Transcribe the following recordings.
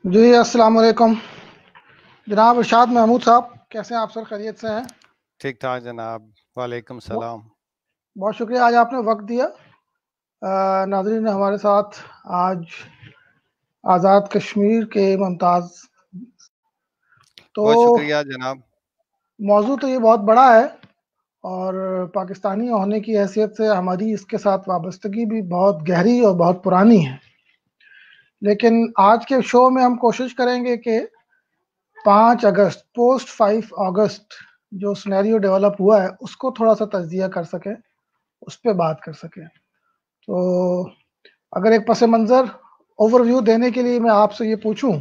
جی السلام علیکم جناب ارشاد محمود صاحب، کیسے ہیں آپ سر؟ خیریت سے ہیں؟ ٹھیک ٹھاک جناب، وعلیکم بہت السلام۔ بہت شکریہ، آج آپ نے وقت دیا۔ ناظرین ہمارے ساتھ آج آزاد کشمیر کے ممتاز، تو بہت شکریہ جناب۔ موضوع تو یہ بہت بڑا ہے، اور پاکستانی ہونے کی حیثیت سے ہماری اس کے ساتھ وابستگی بھی بہت گہری اور بہت پرانی ہے، لیکن آج کے شو میں ہم کوشش کریں گے کہ 5 اگست پوسٹ 5 اگست جو سنیریو ڈیولپ ہوا ہے اس کو تھوڑا سا تجزیہ کر سکیں، اس پہ بات کر سکیں۔ تو اگر ایک پس منظر اوور ویو دینے کے لیے میں آپ سے یہ پوچھوں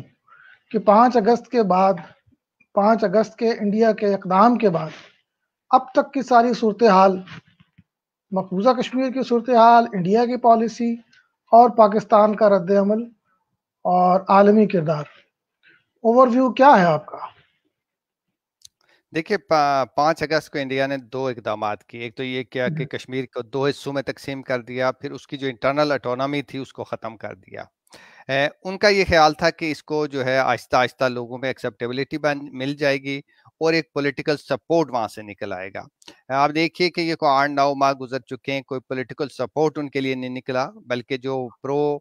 کہ 5 اگست کے بعد، 5 اگست کے انڈیا کے اقدام کے بعد اب تک کی ساری صورتحال، مقبوضہ کشمیر کی صورتحال، انڈیا کی پالیسی اور پاکستان کا رد عمل اور عالمی کردار، اوور ویو کیا ہے آپ کا؟ دیکھیے 5 اگست کو انڈیا نے 2 اقدامات کیے۔ ایک تو یہ کیا کہ کشمیر کو 2 حصوں میں تقسیم کر دیا، پھر اس کی جو انٹرنل اٹونومی تھی اس کو ختم کر دیا۔ ان کا یہ خیال تھا کہ اس کو جو ہے آہستہ آہستہ لوگوں میں ایکسیپٹیبلٹی مل جائے گی اور ایک پولیٹیکل سپورٹ وہاں سے نکل آئے گا۔ آپ دیکھیے کہ یہ کوئی 8 9 ماہ گزر چکے ہیں، کوئی پولیٹیکل سپورٹ ان کے لیے نہیں نکلا، بلکہ جو پرو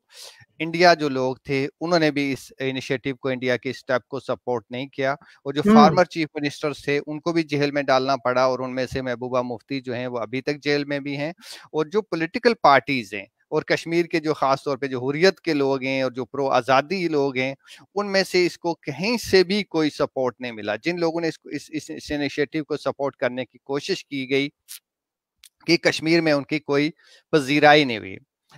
انڈیا جو لوگ تھے انہوں نے بھی اس انیشیٹو کو، انڈیا کے اسٹیپ کو سپورٹ نہیں کیا، اور جو ہوں فارمر چیف منسٹرز تھے ان کو بھی جیل میں ڈالنا پڑا، اور ان میں سے محبوبہ مفتی جو ہیں وہ ابھی تک جیل میں بھی ہیں۔ اور جو پولیٹیکل پارٹیز ہیں اور کشمیر کے جو خاص طور پہ جو حریت کے لوگ ہیں اور جو پرو آزادی لوگ ہیں، ان میں سے اس کو کہیں سے بھی کوئی سپورٹ نہیں ملا۔ جن لوگوں نے اس انیشیٹو کو سپورٹ کرنے کی کوشش کی گئی کہ کشمیر میں ان کی کوئی پذیرائی نہیں ہوئی۔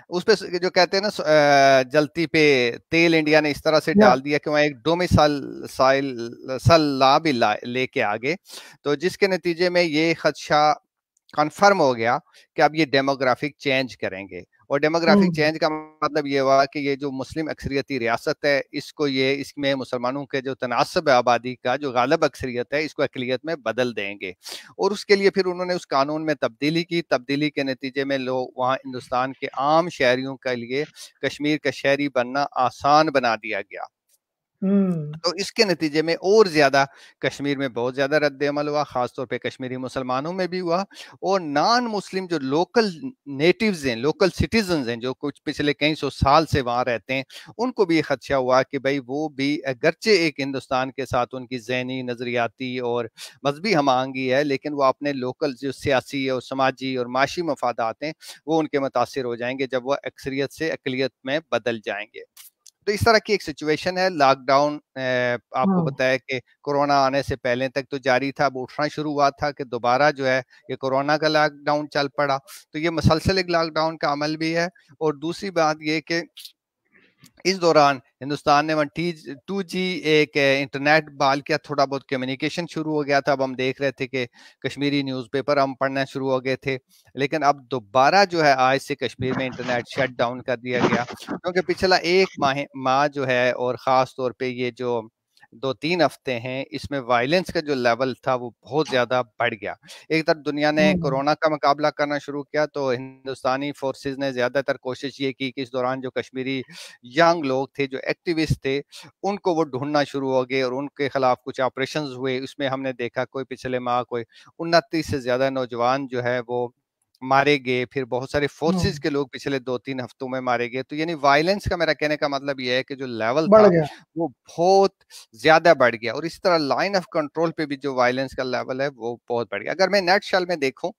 اس پہ جو کہتے ہیں نا جلتی پہ تیل انڈیا نے اس طرح سے یا ڈال دیا کہ وہاں ایک ڈومیسائل لا بھی لے کے آگے، تو جس کے نتیجے میں یہ خدشہ کنفرم ہو گیا کہ اب یہ ڈیموگرافک چینج کریں گے۔ اور ڈیموگرافک ہوں چینج کا مطلب یہ ہوا کہ یہ جو مسلم اکثریتی ریاست ہے اس میں مسلمانوں کے جو تناسب آبادی کا جو غالب اکثریت ہے اس کو اقلیت میں بدل دیں گے۔ اور اس کے لیے پھر انہوں نے اس قانون میں تبدیلی کی، تبدیلی کے نتیجے میں لوگ وہاں ہندوستان کے عام شہریوں کے لیے کشمیر کا شہری بننا آسان بنا دیا گیا۔ ہوں تو اس کے نتیجے میں اور زیادہ کشمیر میں بہت زیادہ رد عمل ہوا، خاص طور پہ کشمیری مسلمانوں میں بھی ہوا، اور نان مسلم جو لوکل نیٹیوز ہیں، لوکل سٹیزنز ہیں، جو کچھ پچھلے کئی سو سال سے وہاں رہتے ہیں، ان کو بھی یہ خدشہ ہوا کہ بھائی وہ بھی اگرچہ ایک ہندوستان کے ساتھ ان کی ذہنی، نظریاتی اور مذہبی ہم آہنگی ہے، لیکن وہ اپنے لوکل جو سیاسی اور سماجی اور معاشی مفادات ہیں وہ ان کے متاثر ہو جائیں گے جب وہ اکثریت سے اقلیت میں بدل جائیں گے۔ تو اس طرح کی ایک سچویشن ہے۔ لاک ڈاؤن آپ کو ہوں بتایا کہ کورونا آنے سے پہلے تک تو جاری تھا، اب اٹھنا شروع ہوا تھا کہ دوبارہ جو ہے یہ کورونا کا لاک ڈاؤن چل پڑا، تو یہ مسلسل ایک لاک ڈاؤن کا عمل بھی ہے۔ اور دوسری بات یہ کہ اس دوران ہندوستان نے 2G ایک انٹرنیٹ بحال کیا، تھوڑا بہت کمیونیکیشن شروع ہو گیا تھا۔ اب ہم دیکھ رہے تھے کہ کشمیری نیوز پیپر ہم پڑھنا شروع ہو گئے تھے، لیکن اب دوبارہ جو ہے آج سے کشمیر میں انٹرنیٹ شٹ ڈاؤن کر دیا گیا، کیونکہ پچھلا ایک ماہ جو ہے، اور خاص طور پہ یہ جو 2 3 ہفتے ہیں، اس میں وائلنس کا جو لیول تھا وہ بہت زیادہ بڑھ گیا۔ ایک طرف دنیا نے ہوں کورونا کا مقابلہ کرنا شروع کیا، تو ہندوستانی فورسز نے زیادہ تر کوشش یہ کی کہ اس دوران جو کشمیری ینگ لوگ تھے، جو ایکٹیوسٹ تھے، ان کو وہ ڈھونڈنا شروع ہو گئے، اور ان کے خلاف کچھ آپریشنز ہوئے۔ اس میں ہم نے دیکھا کوئی پچھلے ماہ کوئی 29 سے زیادہ نوجوان جو ہے وہ مارے گئے، پھر بہت سارے ہوں فورسز کے لوگ پچھلے 2 3 ہفتوں میں مارے گئے۔ تو یعنی وائلنس کا میرا کہنے کا مطلب یہ ہے کہ جو لیول بڑھ تھا گیا۔ وہ بہت زیادہ بڑھ گیا، اور اس طرح لائن آف کنٹرول پہ بھی جو وائلنس کا لیول ہے وہ بہت بڑھ گیا۔ اگر میں نیٹ شل میں دیکھوں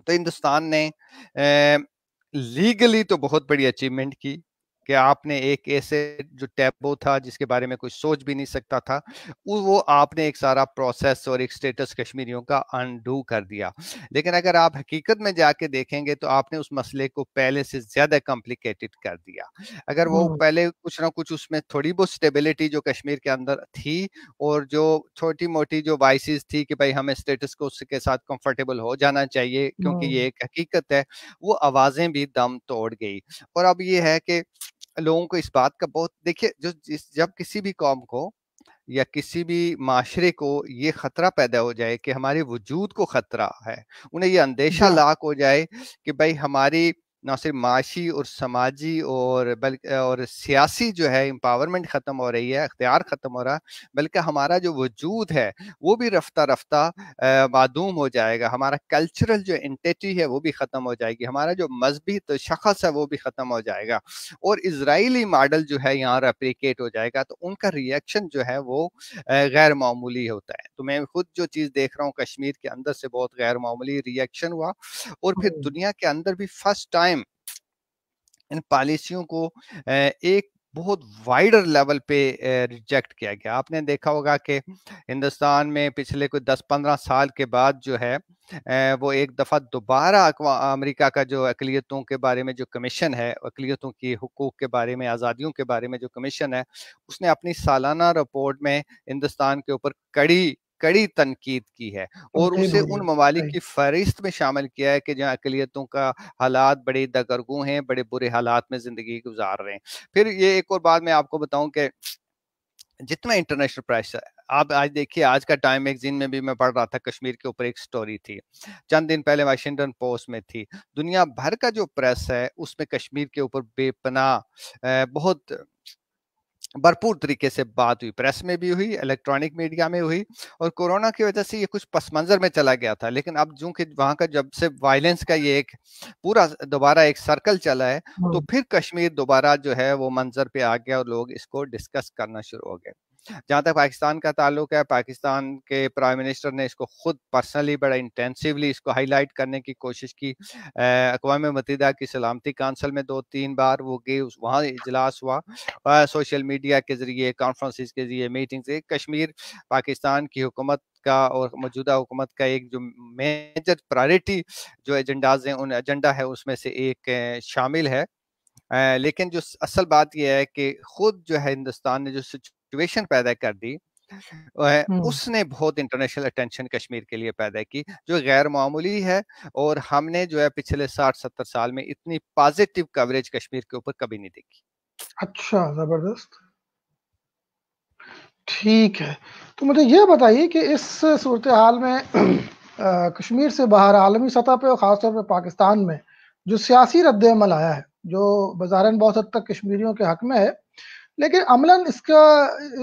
تو ہندوستان نے لیگلی تو بہت بڑی اچیومنٹ کی کہ آپ نے ایک ایسے جو ٹیبو تھا جس کے بارے میں کوئی سوچ بھی نہیں سکتا تھا، وہ آپ نے ایک سارا پروسیس اور ایک سٹیٹس کشمیریوں کا انڈو کر دیا۔ لیکن اگر آپ حقیقت میں جا کے دیکھیں گے تو آپ نے اس مسئلے کو پہلے سے زیادہ کمپلیکیٹڈ کر دیا۔ اگر وہ ہوں پہلے کچھ نہ کچھ اس میں تھوڑی بہت سٹیبلٹی جو کشمیر کے اندر تھی، اور جو چھوٹی موٹی جو وائسز تھی کہ بھائی ہمیں سٹیٹس کو اس کے ساتھ کمفرٹیبل ہو جانا چاہیے کیونکہ ہوں یہ ایک حقیقت ہے، وہ آوازیں بھی دم توڑ گئی۔ اور اب یہ ہے کہ لوگوں کو اس بات کا بہت، دیکھیے جب کسی بھی قوم کو یا کسی بھی معاشرے کو یہ خطرہ پیدا ہو جائے کہ ہمارے وجود کو خطرہ ہے، انہیں یہ اندیشہ جی ہاں لاحق ہو جائے کہ بھائی ہماری نہ صرف معاشی اور سماجی اور بلکہ اور سیاسی جو ہے امپاورمنٹ ختم ہو رہی ہے، اختیار ختم ہو رہا ہے، بلکہ ہمارا جو وجود ہے وہ بھی رفتہ رفتہ معدوم ہو جائے گا. ہمارا کلچرل جو انٹیٹی ہے وہ بھی ختم ہو جائے گی، ہمارا جو مذہبی شخص ہے وہ بھی ختم ہو جائے گا، اور اسرائیلی ماڈل جو ہے یہاں ریپلیکیٹ ہو جائے گا. تو ان کا ریئیکشن جو ہے وہ غیر معمولی ہوتا ہے. تو میں خود جو چیز دیکھ رہا ہوں کشمیر کے اندر سے بہت غیر معمولی ریئیکشن ہوا، اور پھر دنیا کے اندر بھی فرسٹ ٹائم ان پالیسیوں کو ایک بہت وائڈر لیول پہ ریجیکٹ کیا گیا. آپ نے دیکھا ہوگا کہ ہندوستان میں پچھلے کوئی 10-15 سال کے بعد جو ہے وہ ایک دفعہ دوبارہ امریکہ کا جو اقلیتوں کے بارے میں جو کمیشن ہے، اقلیتوں کی حقوق کے بارے میں، آزادیوں کے بارے میں جو کمیشن ہے، اس نے اپنی سالانہ رپورٹ میں ہندوستان کے اوپر کڑی تنقید کی ہے، اور تنقید اسے ہوئی ان ہے، ممالک صحیح. کی فہرست میں شامل کیا ہے کہ جہاں اقلیتوں کا حالات بڑے دگرگوں ہیں، بڑے برے حالات میں زندگی گزار رہے ہیں. پھر یہ ایک اور بات میں آپ کو بتاؤں کہ جتنا انٹرنیشنل پریشر، آپ آج دیکھیے، آج کا ٹائم میگزین میں بھی میں پڑھ رہا تھا، کشمیر کے اوپر ایک سٹوری تھی، چند دن پہلے واشنگٹن پوسٹ میں تھی. دنیا بھر کا جو پریس ہے اس میں کشمیر کے اوپر بے پناہ بہت بھرپور طریقے سے بات ہوئی، پریس میں بھی ہوئی، الیکٹرانک میڈیا میں ہوئی، اور کورونا کی وجہ سے یہ کچھ پس منظر میں چلا گیا تھا. لیکن اب جو کہ وہاں کا جب سے وائلنس کا یہ ایک پورا دوبارہ ایک سرکل چلا ہے، تو پھر کشمیر دوبارہ جو ہے وہ منظر پہ آ گیا، اور لوگ اس کو ڈسکس کرنا شروع ہو گئے. جہاں تک پاکستان کا تعلق ہے، پاکستان کے پرائم منسٹر نے اس کو خود پرسنلی بڑا انٹینسیولی اس کو ہائی لائٹ کرنے کی کوشش کی. اقوام متحدہ کی سلامتی کونسل میں 2-3 بار وہ گئے، وہاں اجلاس ہوا، سوشل میڈیا کے ذریعے، کانفرنسز کے ذریعے، میٹنگ سے. کشمیر پاکستان کی حکومت کا اور موجودہ حکومت کا ایک جو میجر پرائرٹی جو ایجنڈاز ہیں، ان ایجنڈا ہے اس میں سے ایک شامل ہے. لیکن جو اصل بات یہ ہے کہ خود جو ہے ہندوستان نے جو سچویشن پیدا کر دی، اس نے بہت انٹرنیشنل اٹینشن کشمیر کے لیے پیدا کی، جو غیر معمولی ہے، اور ہم نے جو ہے پچھلے 60-70 سال میں اتنی پازیٹیو کوریج کشمیر کے اوپر کبھی نہیں دیکھی. اچھا، زبردست. ٹھیک ہے، تو مجھے یہ بتائیے کہ اس صورتحال میں کشمیر سے باہر عالمی سطح پہ اور خاص طور پہ پاکستان میں جو سیاسی رد عمل آیا ہے، جو بظاہراً بہت حد تک کشمیریوں کے حق میں ہے، لیکن عملاً اس کا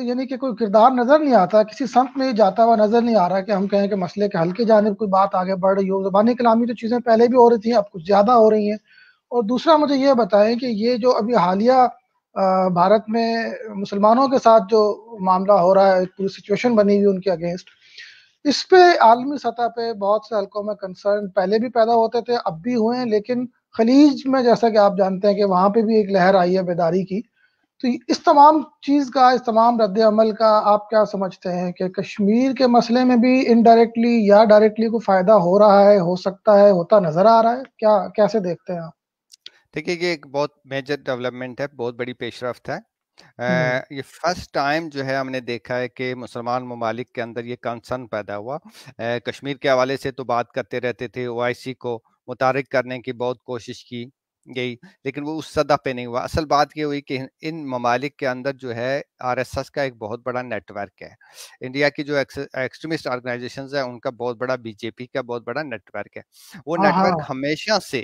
یعنی کہ کوئی کردار نظر نہیں آتا، کسی سمت میں جاتا ہوا نظر نہیں آ رہا کہ ہم کہیں کہ مسئلے کے حل کی جانب کوئی بات آگے بڑھ رہی ہو. زبانی کلامی تو چیزیں پہلے بھی ہو رہی تھیں، اب کچھ زیادہ ہو رہی ہیں. اور دوسرا مجھے یہ بتائیں کہ یہ جو ابھی حالیہ بھارت میں مسلمانوں کے ساتھ جو معاملہ ہو رہا ہے، پوری سچویشن بنی ہوئی ان کے اگینسٹ، اس پہ عالمی سطح پہ بہت سے حلقوں میں کنسرن پہلے بھی پیدا ہوتے تھے، اب بھی ہوئے ہیں، لیکن خلیج میں جیسا کہ آپ جانتے ہیں کہ وہاں پہ بھی ایک لہر آئی ہے بیداری کی. تو اس تمام چیز کا، اس تمام رد عمل کا آپ کیا سمجھتے ہیں کہ کشمیر کے مسئلے میں بھی انڈائریکٹلی یا ڈائریکٹلی کوئی فائدہ ہو رہا ہے، ہو سکتا ہے، ہوتا نظر آ رہا ہے؟ کیا کیسے دیکھتے ہیں آپ؟ دیکھیے، یہ ایک بہت میجر ڈیولپمنٹ ہے، بہت بڑی پیش رفت ہے. ہوں، یہ فرسٹ ٹائم جو ہے ہم نے دیکھا ہے کہ مسلمان ممالک کے اندر یہ کنسرن پیدا ہوا. کشمیر کے حوالے سے تو بات کرتے رہتے تھے، OIC کو متحرک کرنے کی بہت کوشش کی گئی، لیکن وہ اس سطح پہ نہیں ہوا. اصل بات یہ ہوئی کہ ان ممالک کے اندر جو ہے RSS کا ایک بہت بڑا نیٹ ورک ہے. انڈیا کی جو ایکسٹریمسٹ آرگنائزیشنز ہیں ان کا بہت بڑا، BJP کا بہت بڑا نیٹ ورک ہے. وہ ہاں نیٹ ہاں. ورک ہمیشہ سے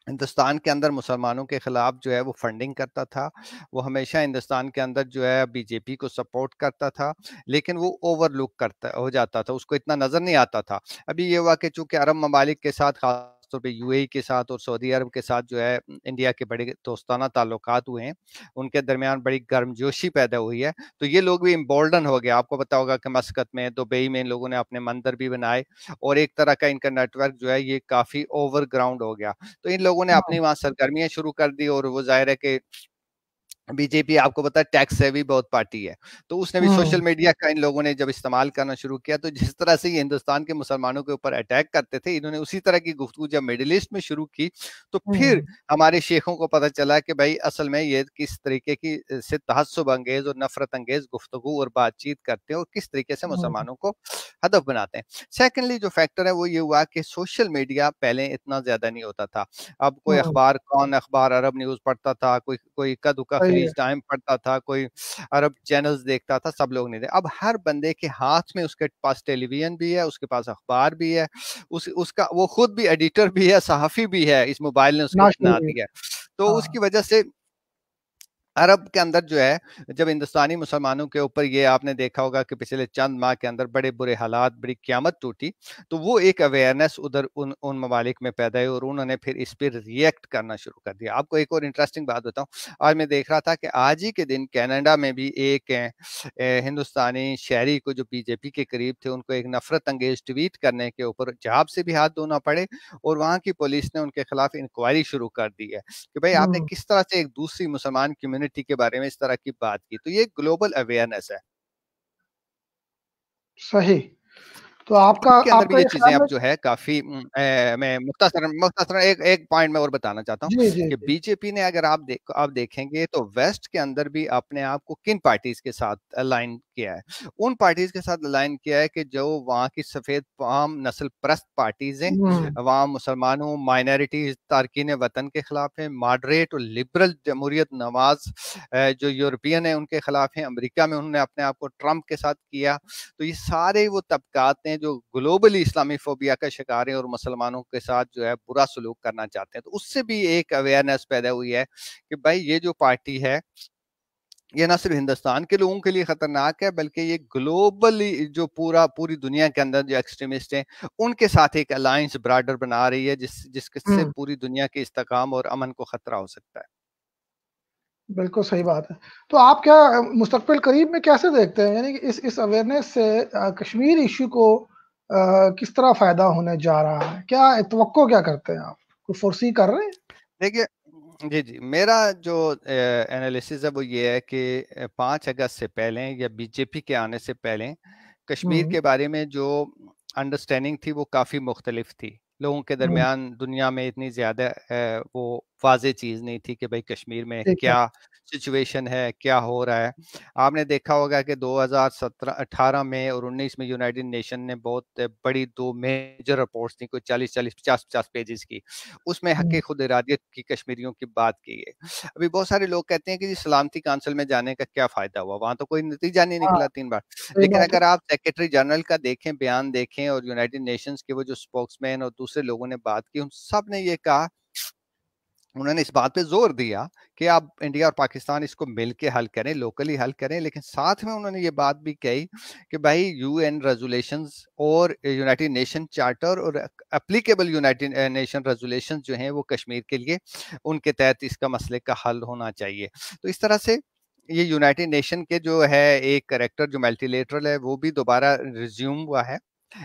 ہندوستان کے اندر مسلمانوں کے خلاف جو ہے وہ فنڈنگ کرتا تھا، وہ ہمیشہ ہندوستان کے اندر جو ہے BJP کو سپورٹ کرتا تھا، لیکن وہ اوور لک کرتا ہو جاتا تھا، اس کو اتنا نظر نہیں آتا تھا. ابھی یہ ہوا کہ چونکہ عرب ممالک کے ساتھ، خاص طور پہ UAE کے ساتھ اور سعودی عرب کے ساتھ جو ہے انڈیا کے بڑے دوستانہ تعلقات ہوئے ہیں، ان کے درمیان بڑی گرمجوشی پیدا ہوئی ہے، تو یہ لوگ بھی امبولڈن ہو گیا. آپ کو پتا ہوگا کہ مسقط میں، دبئی میں ان لوگوں نے اپنے مندر بھی بنائے، اور ایک طرح کا ان کا نیٹ ورک جو ہے یہ کافی اوور گراؤنڈ ہو گیا. تو ان لوگوں نے اپنی وہاں سرگرمیاں شروع کر دی، اور وہ ظاہر ہے کہ BJP آپ کو پتا ہے ٹیکس سے بھی بہت پارٹی ہے، تو اس نے بھی سوشل میڈیا کا ان لوگوں نے جب استعمال کرنا شروع کیا، تو جس طرح سے یہ ہندوستان کے مسلمانوں کے اوپر اٹیک کرتے تھے، انہوں نے اسی طرح کی گفتگو جب مڈل ایسٹ میں شروع کی، تو پھر ہمارے شیخوں کو پتہ چلا کہ بھائی اصل میں یہ کس طریقے کی سے تعصب انگیز اور نفرت انگیز گفتگو اور بات چیت کرتے ہیں، اور کس طریقے سے مسلمانوں کو ہدف بناتے ہیں. سیکنڈلی جو فیکٹر ہے وہ یہ ہوا کہ سوشل میڈیا پہلے اتنا زیادہ نہیں ہوتا تھا. اب کوئی اخبار، کون اخبار عرب نیوز پڑھتا تھا، کوئی اکا دکا نیوز ٹائم پڑھتا تھا, کوئی عرب چینلز دیکھتا تھا, سب لوگ نہیں تھے. اب ہر بندے کے ہاتھ میں اس کے پاس ٹیلی ویژن بھی ہے, اس کے پاس اخبار بھی ہے, اس کا وہ خود بھی ایڈیٹر بھی ہے, صحافی بھی ہے, اس موبائل نے اس کو بنا دیا. تو اس کی وجہ سے عرب کے اندر جو ہے, جب ہندوستانی مسلمانوں کے اوپر یہ آپ نے دیکھا ہوگا کہ پچھلے چند ماہ کے اندر بڑے برے حالات, بڑی قیامت ٹوٹی, تو وہ ایک اویئرنیس ادھر ان ممالک میں پیدا ہوئی اور انہوں نے پھر اس پہ ریئیکٹ کرنا شروع کر دیا. آپ کو ایک اور انٹرسٹنگ بات بتاؤں, آج میں دیکھ رہا تھا کہ آج ہی کے دن کینیڈا میں بھی ایک ہندوستانی شہری کو جو بی جے پی کے قریب تھے, ان کو ایک نفرت انگیز ٹویٹ کرنے کے اوپر جاب سے بھی ہاتھ دھونا پڑے, اور وہاں کی پولیس نے ان کے خلاف انکوائری شروع کر دی ہے کہ بھائی آپ نے کس طرح سے ایک دوسری مسلمان کمیونٹی کے بارے میں اس طرح کی بات کی. تو یہ گلوبل اویئرنیس ہے. صحیح. تو آپ کا کے اندر بھی یہ چیزیں اب جو ہے کافی, میں مختصر ایک پوائنٹ میں اور بتانا چاہتا ہوں کہ بی جے پی نے اگر آپ دیکھیں گے تو ویسٹ کے اندر بھی اپنے آپ کو کن پارٹیز کے ساتھ الائن کیا ہے, ان پارٹیز کے ساتھ الائن کیا ہے کہ جو وہاں کی سفید فام نسل پرست پارٹیز ہیں, وہاں مسلمانوں, مائنارٹیز, تارکین وطن کے خلاف ہیں, ماڈریٹ اور لبرل جمہوریت نواز جو یورپین ہیں ان کے خلاف ہیں, امریکہ میں انہوں نے اپنے آپ کو ٹرمپ کے ساتھ کیا. تو یہ سارے وہ طبقات ہیں جو گلوبلی اسلامی فوبیا کا شکار ہیں اور مسلمانوں کے ساتھ جو ہے برا سلوک کرنا چاہتے ہیں. تو اس سے بھی ایک اویئرنیس پیدا ہوئی ہے کہ بھائی یہ جو پارٹی ہے یہ نہ صرف ہندوستان کے لوگوں کے لیے خطرناک ہے, بلکہ یہ گلوبلی جو پوری دنیا کے اندر جو ایکسٹریمسٹ ہیں ان کے ساتھ ایک الائنس براڈر بنا رہی ہے, جس سے پوری دنیا کے استحکام اور امن کو خطرہ ہو سکتا ہے. بالکل صحیح بات ہے. تو آپ کیا مستقبل قریب میں کیسے دیکھتے ہیں, یعنی کہ اس اویئرنیس سے کشمیر ایشو کو کس طرح فائدہ ہونے جا رہا ہے, کیا توقع کیا کرتے ہیں آپ, کوئی فورسی کر رہے ہیں؟ دیکھیے جی میرا جو انالیسز ہے وہ یہ ہے کہ 5 اگست سے پہلے یا بی جے پی کے آنے سے پہلے کشمیر کے بارے میں جو انڈرسٹینڈنگ تھی وہ کافی مختلف تھی. لوگوں کے درمیان دنیا میں اتنی زیادہ وہ واضح چیز نہیں تھی کہ بھائی کشمیر میں کیا سچویشن ہے, کیا ہو رہا ہے. آپ نے دیکھا ہوگا کہ 2018 میں اور 19 میں یونائٹڈ نیشن نے بہت بڑی 2 میجر رپورٹس تھیں, کوئی 40-50 پیجز کی, اس میں حق خود ارادیت کی کشمیریوں کی بات کی ہے. ابھی بہت سارے لوگ کہتے ہیں کہ سلامتی کونسل میں جانے کا کیا فائدہ ہوا, وہاں تو کوئی نتیجہ نہیں نکلا 3 بار. لیکن اگر آپ سیکرٹری جنرل کا دیکھیں, بیان دیکھیں, اور یونائٹڈ نیشنز کے وہ جو اسپوکس مین اور دوسرے لوگوں نے بات کی, ان سب نے یہ کہا, انہوں نے اس بات پہ زور دیا کہ آپ انڈیا اور پاکستان اس کو مل کے حل کریں, لوکلی حل کریں, لیکن ساتھ میں انہوں نے یہ بات بھی کہی کہ بھائی یو این ریزولیشنز اور یونائٹڈ نیشن چارٹر اور اپلیکیبل یونائٹڈ نیشن ریزولیشنز جو ہیں وہ کشمیر کے لیے ان کے تحت اس کا مسئلے کا حل ہونا چاہیے. تو اس طرح سے یہ یونائٹڈ نیشن کے جو ہے ایک کریکٹر جو ملٹی لیٹرل ہے وہ بھی دوبارہ ریزیوم ہوا ہے,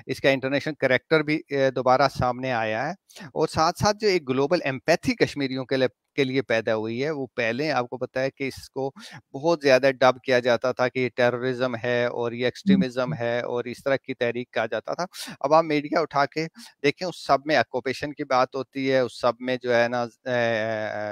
اس کا انٹرنیشنل کریکٹر بھی دوبارہ سامنے آیا ہے, اور ساتھ ساتھ جو ایک گلوبل ایمپیتھی کشمیریوں کے لیے پیدا ہوئی ہے. وہ پہلے آپ کو پتا ہے کہ اس کو بہت زیادہ ڈب کیا جاتا تھا کہ یہ ٹیررزم ہے اور یہ ایکسٹریمزم ہے اور اس طرح کی تحریک کہا جاتا تھا. اب آپ میڈیا اٹھا کے دیکھیں, اس سب میں آکوپیشن کی بات ہوتی ہے, اس سب میں جو ہے نا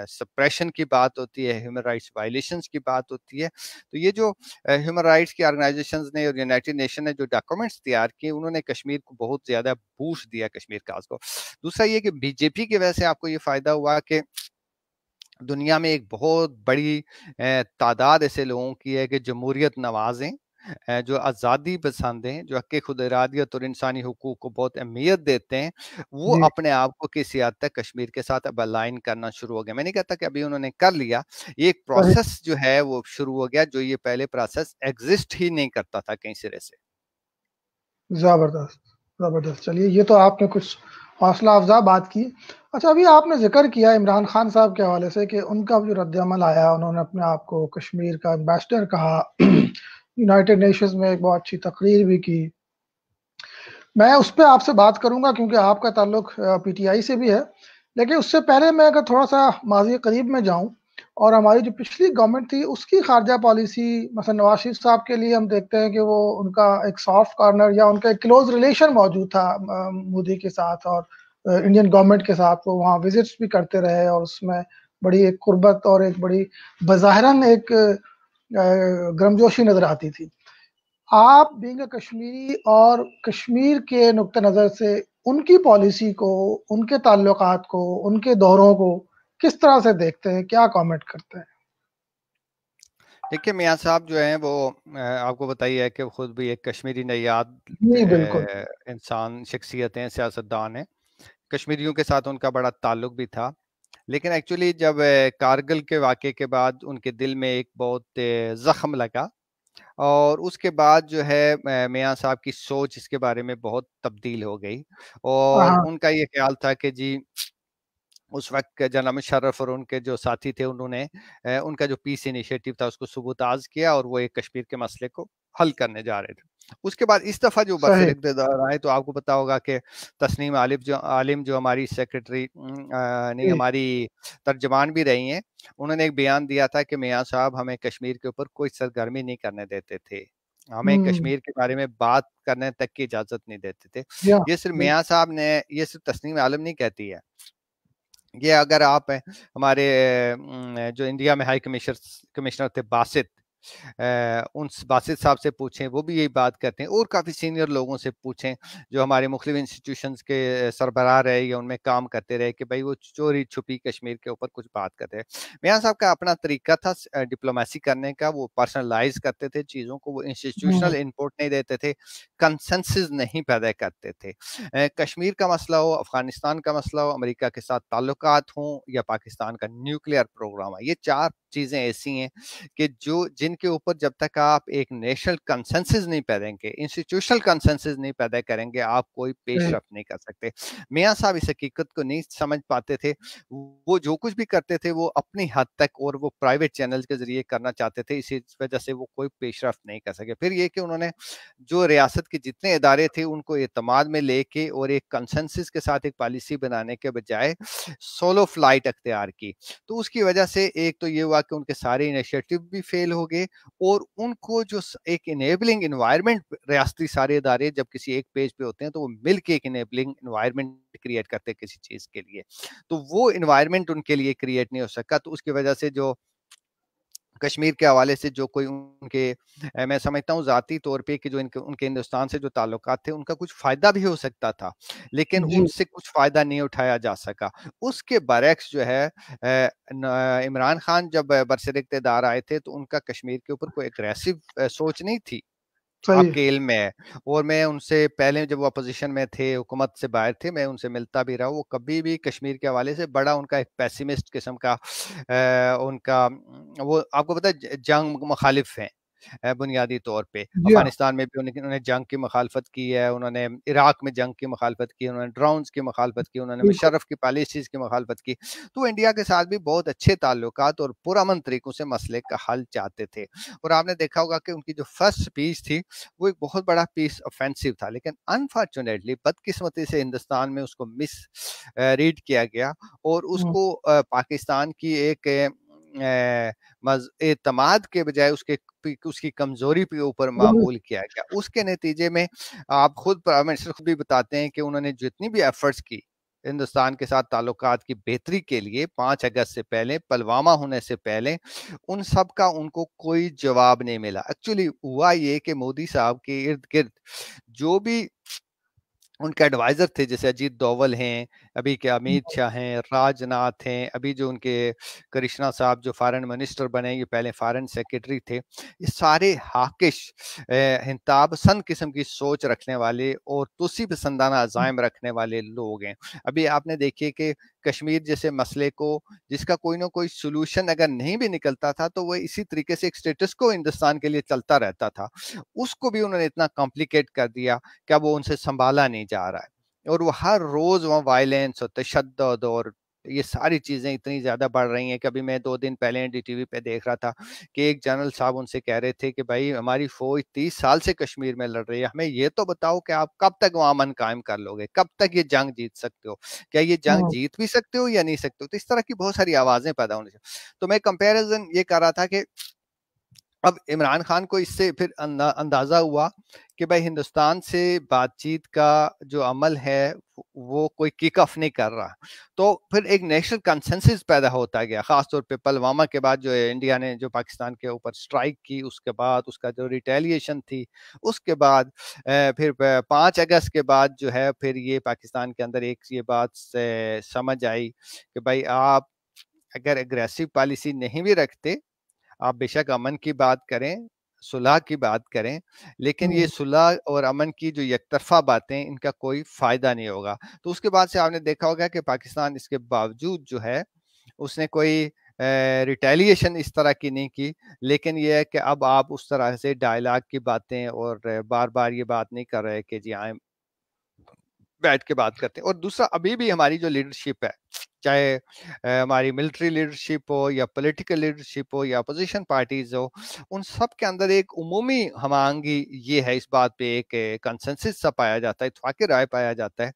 سپریشن کی بات ہوتی ہے, ہیومن رائٹس وائلیشنز کی بات ہوتی ہے. تو یہ جو ہیومن رائٹس کی آرگنائزیشنز نے اور یونائٹڈ نیشن نے جو ڈاکومنٹس تیار کیے, انہوں نے کشمیر کو بہت زیادہ بوسٹ دیا, کشمیر کاز کو. دوسرا یہ کہ بی جے پی کی وجہ سے آپ کو یہ فائدہ ہوا کہ دنیا میں ایک بہت بڑی تعداد ایسے لوگوں کی ہے کہ جمہوریت نواز ہیں, جو آزادی پسند ہیں, جو حق خود ارادیت اور انسانی حقوق کو بہت اہمیت دیتے ہیں, وہ اپنے آپ کو کسی حد تک کشمیر کے ساتھ اب الائن کرنا شروع ہو گیا. میں نہیں کہتا کہ ابھی انہوں نے کر لیا, یہ ایک پروسیس جو ہے وہ شروع ہو گیا, جو یہ پہلے پروسیس ایگزسٹ ہی نہیں کرتا تھا کہیں سرے سے. زبردست. چلیے, یہ تو آپ نے کچھ حوصلہ افزا بات کی. اچھا, ابھی آپ نے ذکر کیا عمران خان صاحب کے حوالے سے کہ ان کا جو رد عمل آیا, انہوں نے اپنے آپ کو کشمیر کا ایمبیسڈر کہا, یونائٹڈ نیشنز میں ایک بہت اچھی تقریر بھی کی. میں اس پہ آپ سے بات کروں گا کیونکہ آپ کا تعلق پی ٹی آئی سے بھی ہے, لیکن اس سے پہلے میں اگر تھوڑا سا ماضی قریب میں جاؤں, اور ہماری جو پچھلی گورنمنٹ تھی اس کی خارجہ پالیسی, مثلا نواز شریف صاحب کے لیے ہم دیکھتے ہیں کہ وہ ان کا ایک سافٹ کارنر یا ان کا ایک کلوز ریلیشن موجود تھا مودی کے ساتھ اور انڈین گورنمنٹ کے ساتھ. وہ وہاں وزٹس بھی کرتے رہے اور اس میں بڑی ایک قربت اور ایک بڑی بظاہراً ایک گرمجوشی نظر آتی تھی. آپ بینگ اے کشمیری اور کشمیر کے نقطہ نظر سے ان کی پالیسی کو, ان کے تعلقات کو, ان کے دوروں کو کس طرح سے دیکھتے ہیں, کیا کامنٹ کرتے ہیں؟ دیکھیے میاں صاحب جو ہیں وہ آپ کو بتائیے کہ خود بھی ایک کشمیری نیاد جی بالکل. انسان شخصیت ہیں، سیاستدان ہیں. کشمیریوں کے ساتھ ان کا بڑا تعلق بھی تھا، لیکن ایکچولی جب کارگل کے واقعے کے بعد ان کے دل میں ایک بہت زخم لگا، اور اس کے بعد جو ہے میاں صاحب کی سوچ اس کے بارے میں بہت تبدیل ہو گئی، اور ہاں. ان کا یہ خیال تھا کہ جی اس وقت جنرل مشرف اور ان کے جو ساتھی تھے انہوں نے ان کا جو پیس انیشیٹو تھا اس کو سبوتاز کیا، اور وہ ایک کشمیر کے مسئلے کو حل کرنے جا رہے تھے. اس کے بعد اس دفعہ جو برسر صحیح. اقتدار آئے تو آپ کو پتا ہوگا کہ تسنیم عالم جو ہماری سیکرٹری نہیں جی. ہماری ترجمان بھی رہی ہیں، انہوں نے ایک بیان دیا تھا کہ میاں صاحب ہمیں کشمیر کے اوپر کوئی سرگرمی نہیں کرنے دیتے تھے، ہمیں ہوں. کشمیر کے بارے میں بات کرنے تک کی اجازت نہیں دیتے تھے. یا یہ صرف بالکل. میاں صاحب نے، یہ صرف تسنیم عالم نہیں کہتی ہے، یہ اگر آپ ہمارے جو انڈیا میں ہائی کمشنر تھے باسط، ان باسط صاحب سے پوچھیں، وہ بھی یہی بات کرتے ہیں، اور کافی سینئر لوگوں سے پوچھیں جو ہمارے مختلف انسٹیٹیوشنز کے سربراہ رہے یا ان میں کام کرتے رہے کہ بھائی وہ چوری چھپی کشمیر کے اوپر کچھ بات کرتے ہیں. میاں صاحب کا اپنا طریقہ تھا ڈپلومیسی کرنے کا، وہ پرسنلائز کرتے تھے چیزوں کو، وہ ہوں. انسٹیٹیوشنل انپوٹ نہیں دیتے تھے، کنسنسس نہیں پیدا کرتے تھے. کشمیر کا مسئلہ ہو، افغانستان کا مسئلہ ہو، امریکہ کے ساتھ تعلقات ہوں، یا پاکستان کا نیوکلیئر پروگرام ہے، یہ چار چیزیں ایسی ہیں کہ جن کے اوپر جب تک آپ ایک نیشنل کنسنسس نہیں پیدا کریں گے، انسٹیٹیوشنل کنسنسس نہیں پیدا کریں گے، آپ کوئی پیش صحیح. رفت نہیں کر سکتے. میاں صاحب اس حقیقت کو نہیں سمجھ پاتے تھے، وہ جو کچھ بھی کرتے تھے وہ اپنی حد تک اور وہ پرائیویٹ چینلز کے ذریعے کرنا چاہتے تھے، اسی وجہ سے وہ کوئی پیش رفت نہیں کر سکے. پھر یہ کہ انہوں نے جو ریاست کے جتنے ادارے تھے ان کو اعتماد میں لے کے اور ایک کنسنسس کے ساتھ ایک پالیسی بنانے کے بجائے سولو فلائٹ اختیار کی، تو اس کی وجہ سے ایک تو یہ ہوا کہ ان کے سارے انیشیٹو بھی فیل ہو گئے، اور ان کو جو ایک انیبلنگ انوائرمنٹ ریاستی سارے ادارے جب کسی ایک پیج پہ ہوتے ہیں تو وہ مل کے ایک انیبلنگ انوائرمنٹ کریٹ کرتے ہیں کسی چیز کے لیے، تو وہ انوائرمنٹ ان کے لیے کریٹ نہیں ہو سکا. تو اس کی وجہ سے جو کشمیر کے حوالے سے جو کوئی ان کے میں سمجھتا ہوں ذاتی طور پہ کہ جو ان کے ہندوستان سے جو تعلقات تھے ان کا کچھ فائدہ بھی ہو سکتا تھا، لیکن جی. ان سے کچھ فائدہ نہیں اٹھایا جا سکا. اس کے برعکس جو ہے عمران خان جب برسر اقتدار آئے تھے تو ان کا کشمیر کے اوپر کوئی اگریسو سوچ نہیں تھی. آپ صحیح. کے علم میں ہے، اور میں ان سے پہلے جب وہ اپوزیشن میں تھے، حکومت سے باہر تھے، میں ان سے ملتا بھی رہا، وہ کبھی بھی کشمیر کے حوالے سے بڑا ان کا ایک پیسیمسٹ قسم کا ان کا وہ آپ کو پتا ہے جنگ مخالف ہیں بنیادی طور پہ. جی ہاں. افغانستان میں بھی انہوں نے جنگ کی مخالفت کی ہے، انہوں نے عراق میں جنگ کی مخالفت کی، انہوں نے ڈرونز کی مخالفت کی، انہوں نے بالکل. مشرف کی پالیسیز کی مخالفت کی. تو انڈیا کے ساتھ بھی بہت اچھے تعلقات اور پرامن طریقوں سے مسئلے کا حل چاہتے تھے. اور آپ نے دیکھا ہوگا کہ ان کی جو فرسٹ اسپیچ تھی وہ ایک بہت بڑا پیس آفینسو تھا، لیکن انفارچونیٹلی بدقسمتی سے ہندوستان میں اس کو مس ریڈ کیا گیا، اور اس ہوں. کو پاکستان کی ایک اعتماد کے بجائے اس کی کمزوری کے اوپر معمول کیا گیا. اس کے نتیجے میں آپ خود پرائم منسٹر خود بھی بتاتے ہیں کہ انہوں نے جتنی بھی ایفرٹس کی ہندوستان کے ساتھ تعلقات کی بہتری کے لیے 5 اگست سے پہلے، پلوامہ ہونے سے پہلے، ان سب کا ان کو کوئی جواب نہیں ملا. ایکچولی ہوا یہ کہ مودی صاحب کے ارد گرد جو بھی ان کے ایڈوائزر تھے، جیسے اجیت دوول ہیں، ابھی کے امیت شاہ ہیں، راج ناتھ ہیں، ابھی جو ان کے کرشنا صاحب جو فارن منسٹر بنے، یہ پہلے فارن سیکرٹری تھے، یہ سارے حاکش ہنتاب سند قسم کی سوچ رکھنے والے اور توسی پسندانہ عزائم رکھنے والے لوگ ہیں. ابھی آپ نے دیکھیے کہ کشمیر جیسے مسئلے کو جس کا کوئی نہ کوئی سولوشن اگر نہیں بھی نکلتا تھا تو وہ اسی طریقے سے ایک سٹیٹس کو ہندوستان کے لیے چلتا رہتا تھا، اس کو بھی انہوں نے اتنا کمپلیکیٹ کر دیا کہ اب وہ ان سے سنبھالا نہیں جا رہا ہے، اور وہ ہر روز وہاں وائلنس اور تشدد اور یہ ساری چیزیں اتنی زیادہ بڑھ رہی ہیں کہ ابھی میں 2 دن پہلے ڈی ٹی وی پہ دیکھ رہا تھا کہ ایک جنرل صاحب ان سے کہہ رہے تھے کہ بھائی ہماری فوج 30 سال سے کشمیر میں لڑ رہی ہے، ہمیں یہ تو بتاؤ کہ آپ کب تک وہاں امن قائم کر لو گے، کب تک یہ جنگ جیت سکتے ہو، کیا یہ جنگ ہوں. جیت بھی سکتے ہو یا نہیں سکتے ہو. تو اس طرح کی بہت ساری آوازیں پیدا ہونے سے تو میں کمپیریزن یہ کر رہا تھا کہ اب عمران خان کو اس سے پھر اندازہ ہوا کہ بھائی ہندوستان سے بات چیت کا جو عمل ہے وہ کوئی کک آف نہیں کر رہا، تو پھر ایک نیشنل کنسنسس پیدا ہوتا گیا، خاص طور پہ پلوامہ کے بعد جو ہے انڈیا نے جو پاکستان کے اوپر سٹرائک کی، اس کے بعد اس کا جو ریٹیلیشن تھی، اس کے بعد پھر 5 اگست کے بعد جو ہے پھر یہ پاکستان کے اندر ایک یہ بات سمجھ آئی کہ بھائی آپ اگر اگریسو پالیسی نہیں بھی رکھتے، آپ بے شک امن کی بات کریں، صلح کی بات کریں، لیکن یہ صلح اور امن کی جو یک طرفہ باتیں، ان کا کوئی فائدہ نہیں ہوگا. تو اس کے بعد سے آپ نے دیکھا ہوگا کہ پاکستان اس کے باوجود جو ہے اس نے کوئی ریٹیلیشن اس طرح کی نہیں کی. لیکن یہ ہے کہ اب آپ اس طرح سے ڈائلاگ کی باتیں اور بار بار یہ بات نہیں کر رہے کہ جی آئیں بیٹھ کے بات کرتے ہیں. اور دوسرا، ابھی بھی ہماری جو لیڈرشپ ہے، چاہے ہماری ملٹری لیڈرشپ ہو یا پولیٹیکل لیڈرشپ ہو یا اپوزیشن پارٹیز ہو، ان سب کے اندر ایک عمومی ہم آہنگی یہ ہے، اس بات پہ ایک کنسنسس سا پایا جاتا ہے، اتفاق رائے پایا جاتا ہے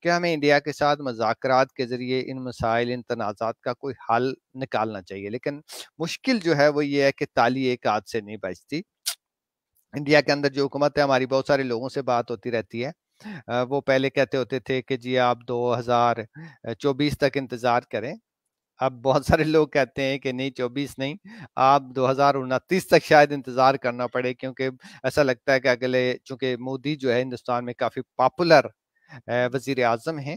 کہ ہمیں انڈیا کے ساتھ مذاکرات کے ذریعے ان مسائل، ان تنازعات کا کوئی حل نکالنا چاہیے. لیکن مشکل جو ہے وہ یہ ہے کہ تالی ایک ہاتھ سے نہیں بجتی. انڈیا کے اندر جو حکومت ہے ہماری، بہت سارے لوگوں سے بات ہوتی رہتی ہے. وہ پہلے کہتے ہوتے تھے کہ جی آپ 2024 تک انتظار کریں. اب بہت سارے لوگ کہتے ہیں کہ نہیں 24 نہیں، آپ 2029 تک شاید انتظار کرنا پڑے، کیونکہ ایسا لگتا ہے کہ اگلے، چونکہ مودی جو ہے ہندوستان میں کافی پاپولر وزیر اعظم ہیں،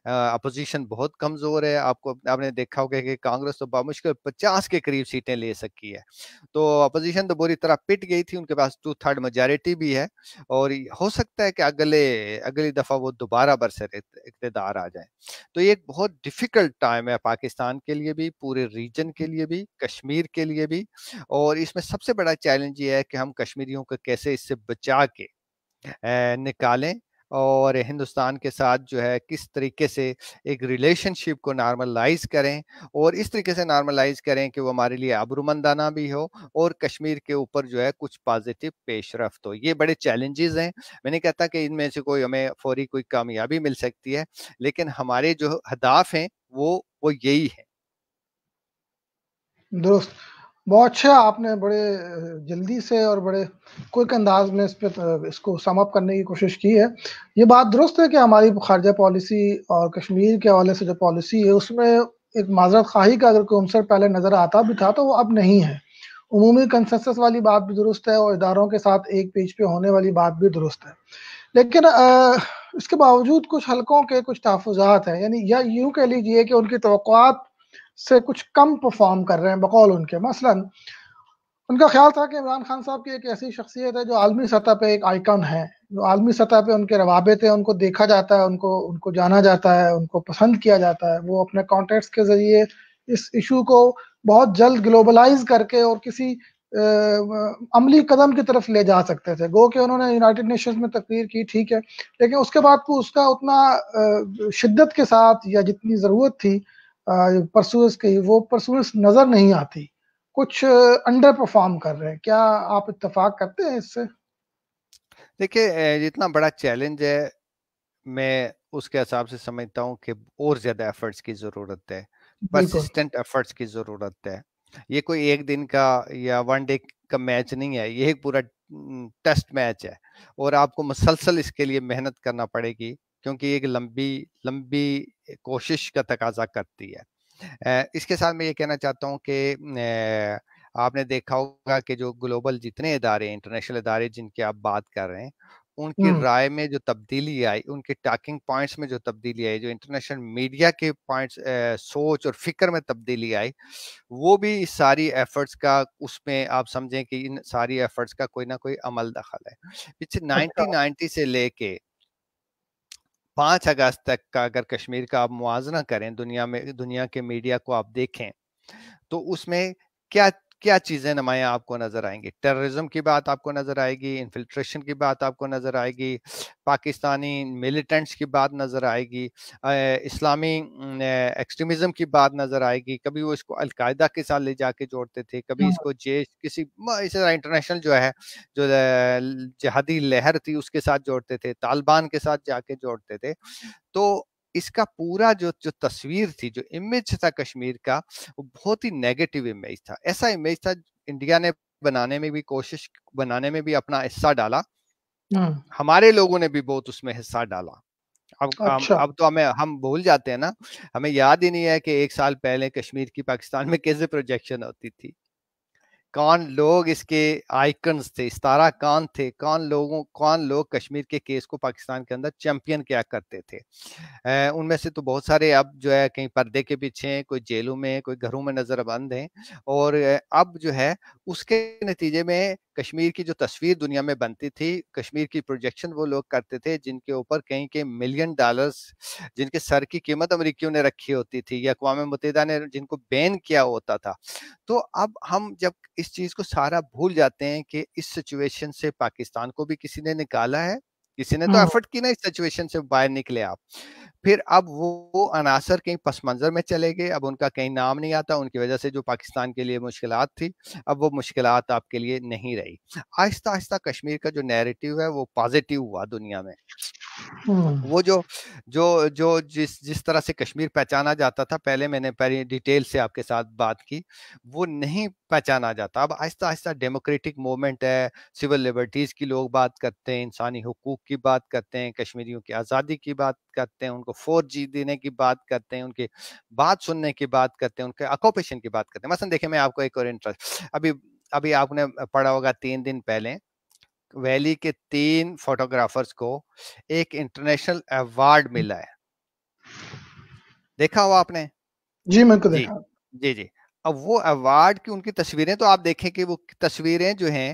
اپوزیشن بہت کمزور ہے. آپ نے دیکھا ہوگا کہ کانگریس تو بامشکل 50 کے قریب سیٹیں لے سکی ہے. تو اپوزیشن تو بری طرح پٹ گئی تھی، ان کے پاس 2/3 میجارٹی بھی ہے، اور ہو سکتا ہے کہ اگلی دفعہ وہ دوبارہ برسر اقتدار آ جائیں. تو یہ ایک بہت ڈیفیکلٹ ٹائم ہے پاکستان کے لیے بھی، پورے ریجن کے لیے بھی، کشمیر کے لیے بھی. اور اس میں سب سے بڑا چیلنج یہ ہے کہ ہم کشمیریوں کو کیسے اس سے بچا کے نکالیں، اور ہندوستان کے ساتھ جو ہے کس طریقے سے ایک ریلیشن شپ کو نارملائز کریں، اور اس طریقے سے نارملائز کریں کہ وہ ہمارے لیے آبرومندانہ بھی ہو، اور کشمیر کے اوپر جو ہے کچھ پازیٹیو پیش رفت ہو. یہ بڑے چیلنجز ہیں. میں نہیں کہتا کہ ان میں سے کوئی ہمیں فوری کوئی کامیابی مل سکتی ہے، لیکن ہمارے جو ہدف ہیں وہ یہی ہے. درست. بہت اچھا، آپ نے بڑے جلدی سے اور بڑے کوئک انداز میں اس کو سم اپ کرنے کی کوشش کی ہے. یہ بات درست ہے کہ ہماری خارجہ پالیسی اور کشمیر کے حوالے سے جو پالیسی ہے اس میں ایک معذرت خواہی کا اگر کوئی عنصر پہلے نظر آتا بھی تھا تو وہ اب نہیں ہے. عمومی کنسنسس والی بات بھی درست ہے، اور اداروں کے ساتھ ایک پیج پہ ہونے والی بات بھی درست ہے. لیکن اس کے باوجود کچھ حلقوں کے کچھ تحفظات ہیں، یعنی یا یوں کہہ لیجئے کہ ان کی توقعات سے کچھ کم پرفارم کر رہے ہیں بقول ان کے. مثلا ان کا خیال تھا کہ عمران خان صاحب کی ایک ایسی شخصیت ہے جو عالمی سطح پہ ایک آئیکن ہے، جو عالمی سطح پہ ان کے روابط ہیں، ان کو دیکھا جاتا ہے، ان کو جانا جاتا ہے، ان کو پسند کیا جاتا ہے. وہ اپنے کانٹیکٹس کے ذریعے اس ایشو کو بہت جلد گلوبلائز کر کے اور کسی عملی قدم کی طرف لے جا سکتے تھے. گو کہ انہوں نے یونائٹڈ نیشنز میں تقریر کی، ٹھیک ہے، لیکن اس کے بعد کو اس کا اتنا شدت کے ساتھ یا جتنی ضرورت تھی پرسوز کی، وہ پرسوز نظر نہیں آتی. کچھ انڈر پرفارم کر رہے ہیں. کیا آپ اتفاق کرتے ہیں اس سے؟ دیکھیں، جتنا بڑا چیلنج ہے، میں اس کے حساب سے سمجھتا ہوں کہ اور زیادہ ایفرٹس کی ضرورت ہے، بالکل. پرسسٹنٹ ایفرٹس کی ضرورت ہے. یہ کوئی ایک دن کا یا ون ڈے کا میچ نہیں ہے، یہ ایک پورا ٹیسٹ میچ ہے، اور آپ کو مسلسل اس کے لیے محنت کرنا پڑے گی، کیونکہ یہ ایک لمبی کوشش کا تقاضا کرتی ہے. اس کے ساتھ میں یہ کہنا چاہتا ہوں کہ آپ نے دیکھا ہوگا کہ جو گلوبل جتنے ادارے، انٹرنیشنل ادارے جن کی آپ بات کر رہے ہیں، ان کی رائے میں جو تبدیلی آئی، ان کے ٹاکنگ پوائنٹس میں جو تبدیلی آئی، جو انٹرنیشنل میڈیا کے پوائنٹس، سوچ اور فکر میں تبدیلی آئی، وہ بھی اس ساری ایفرٹس کا، اس میں آپ سمجھیں کہ ان ساری ایفرٹس کا کوئی نہ کوئی عمل دخل ہے. پچھلے اچھا. 1990 سے لے کے 5 اگست تک کا اگر کشمیر کا آپ موازنہ کریں دنیا کے میڈیا کو آپ دیکھیں، تو اس میں کیا کیا چیزیں نمایاں آپ کو نظر آئیں گی؟ ٹیررزم کی بات آپ کو نظر آئے گی، انفلٹریشن کی بات آپ کو نظر آئے گی، پاکستانی ملیٹنٹس کی بات نظر آئے گی، اسلامی ایکسٹریمزم کی بات نظر آئے گی. کبھی وہ اس کو القاعدہ کے ساتھ لے جا کے جوڑتے تھے، کبھی اس کو کسی اسی طرح انٹرنیشنل جو ہے، جو جہادی لہر تھی اس کے ساتھ جوڑتے تھے، طالبان کے ساتھ جا کے جوڑتے تھے. تو اس کا پورا جو تصویر تھی، جو امیج تھا کشمیر کا، وہ بہت ہی نیگیٹو امیج تھا. ایسا امیج تھا انڈیا نے بنانے میں بھی اپنا حصہ ڈالا، ہمارے لوگوں نے بھی بہت اس میں حصہ ڈالا. اچھا. اب تو ہم بھول جاتے ہیں نا، ہمیں یاد ہی نہیں ہے کہ 1 سال پہلے کشمیر کی پاکستان میں کیسے پروجیکشن ہوتی تھی. کون لوگ اس کے آئیکنز تھے، ستارہ کون لوگ کشمیر کے کیس کو پاکستان کے اندر چیمپئن کیا کرتے تھے. ان میں سے تو بہت سارے اب جو ہے کہیں پردے کے پیچھے ہیں، کوئی جیلوں میں، کوئی گھروں میں نظر بند ہیں. اور اب جو ہے اس کے نتیجے میں کشمیر کی جو تصویر دنیا میں بنتی تھی، کشمیر کی پروجیکشن وہ لوگ کرتے تھے جن کے اوپر کہیں کہ $1,000,000 جن کے سر کی قیمت امریکیوں نے رکھی ہوتی تھی یا اقوام متحدہ نے جن کو بین کیا ہوتا تھا. تو اب ہم جب اس چیز کو سارا بھول جاتے ہیں کہ اس سچویشن سے پاکستان کو بھی کسی نے نکالا ہے، کسی نے تو ایفرٹ کی نا اس سچویشن سے باہر نکلے آپ. پھر اب وہ عناصر کہیں پس منظر میں چلے گئے، اب ان کا کہیں نام نہیں آتا، ان کی وجہ سے جو پاکستان کے لیے مشکلات تھی اب وہ مشکلات آپ کے لیے نہیں رہی. آہستہ آہستہ کشمیر کا جو نیریٹو ہے وہ پازیٹیو ہوا دنیا میں. وہ جس طرح سے کشمیر پہچانا جاتا تھا پہلے، میں نے پہلے ڈیٹیل سے آپ کے ساتھ بات کی، وہ نہیں پہچانا جاتا. اب آہستہ آہستہ ڈیموکریٹک موومنٹ ہے، سول لبرٹیز کی لوگ بات کرتے ہیں، انسانی حقوق کی بات کرتے ہیں، کشمیریوں کی آزادی کی بات کرتے ہیں، ان کو 4G دینے کی بات کرتے ہیں، ان کی بات سننے کی بات کرتے ہیں، ان کے آکوپیشن کی بات کرتے ہیں. مثلا دیکھیں، میں آپ کو ایک اور انٹرسٹ، ابھی آپ نے پڑھا ہوگا 3 دن پہلے ویلی کے 3 فوٹوگرافرز کو ایک انٹرنیشنل ایوارڈ ملا ہے. دیکھا ہوا آپ نے؟ جی میں تو جی دیکھا. جی جی. اب وہ ایوارڈ کی ان کی تصویریں تو آپ دیکھیں کہ وہ تصویریں جو ہیں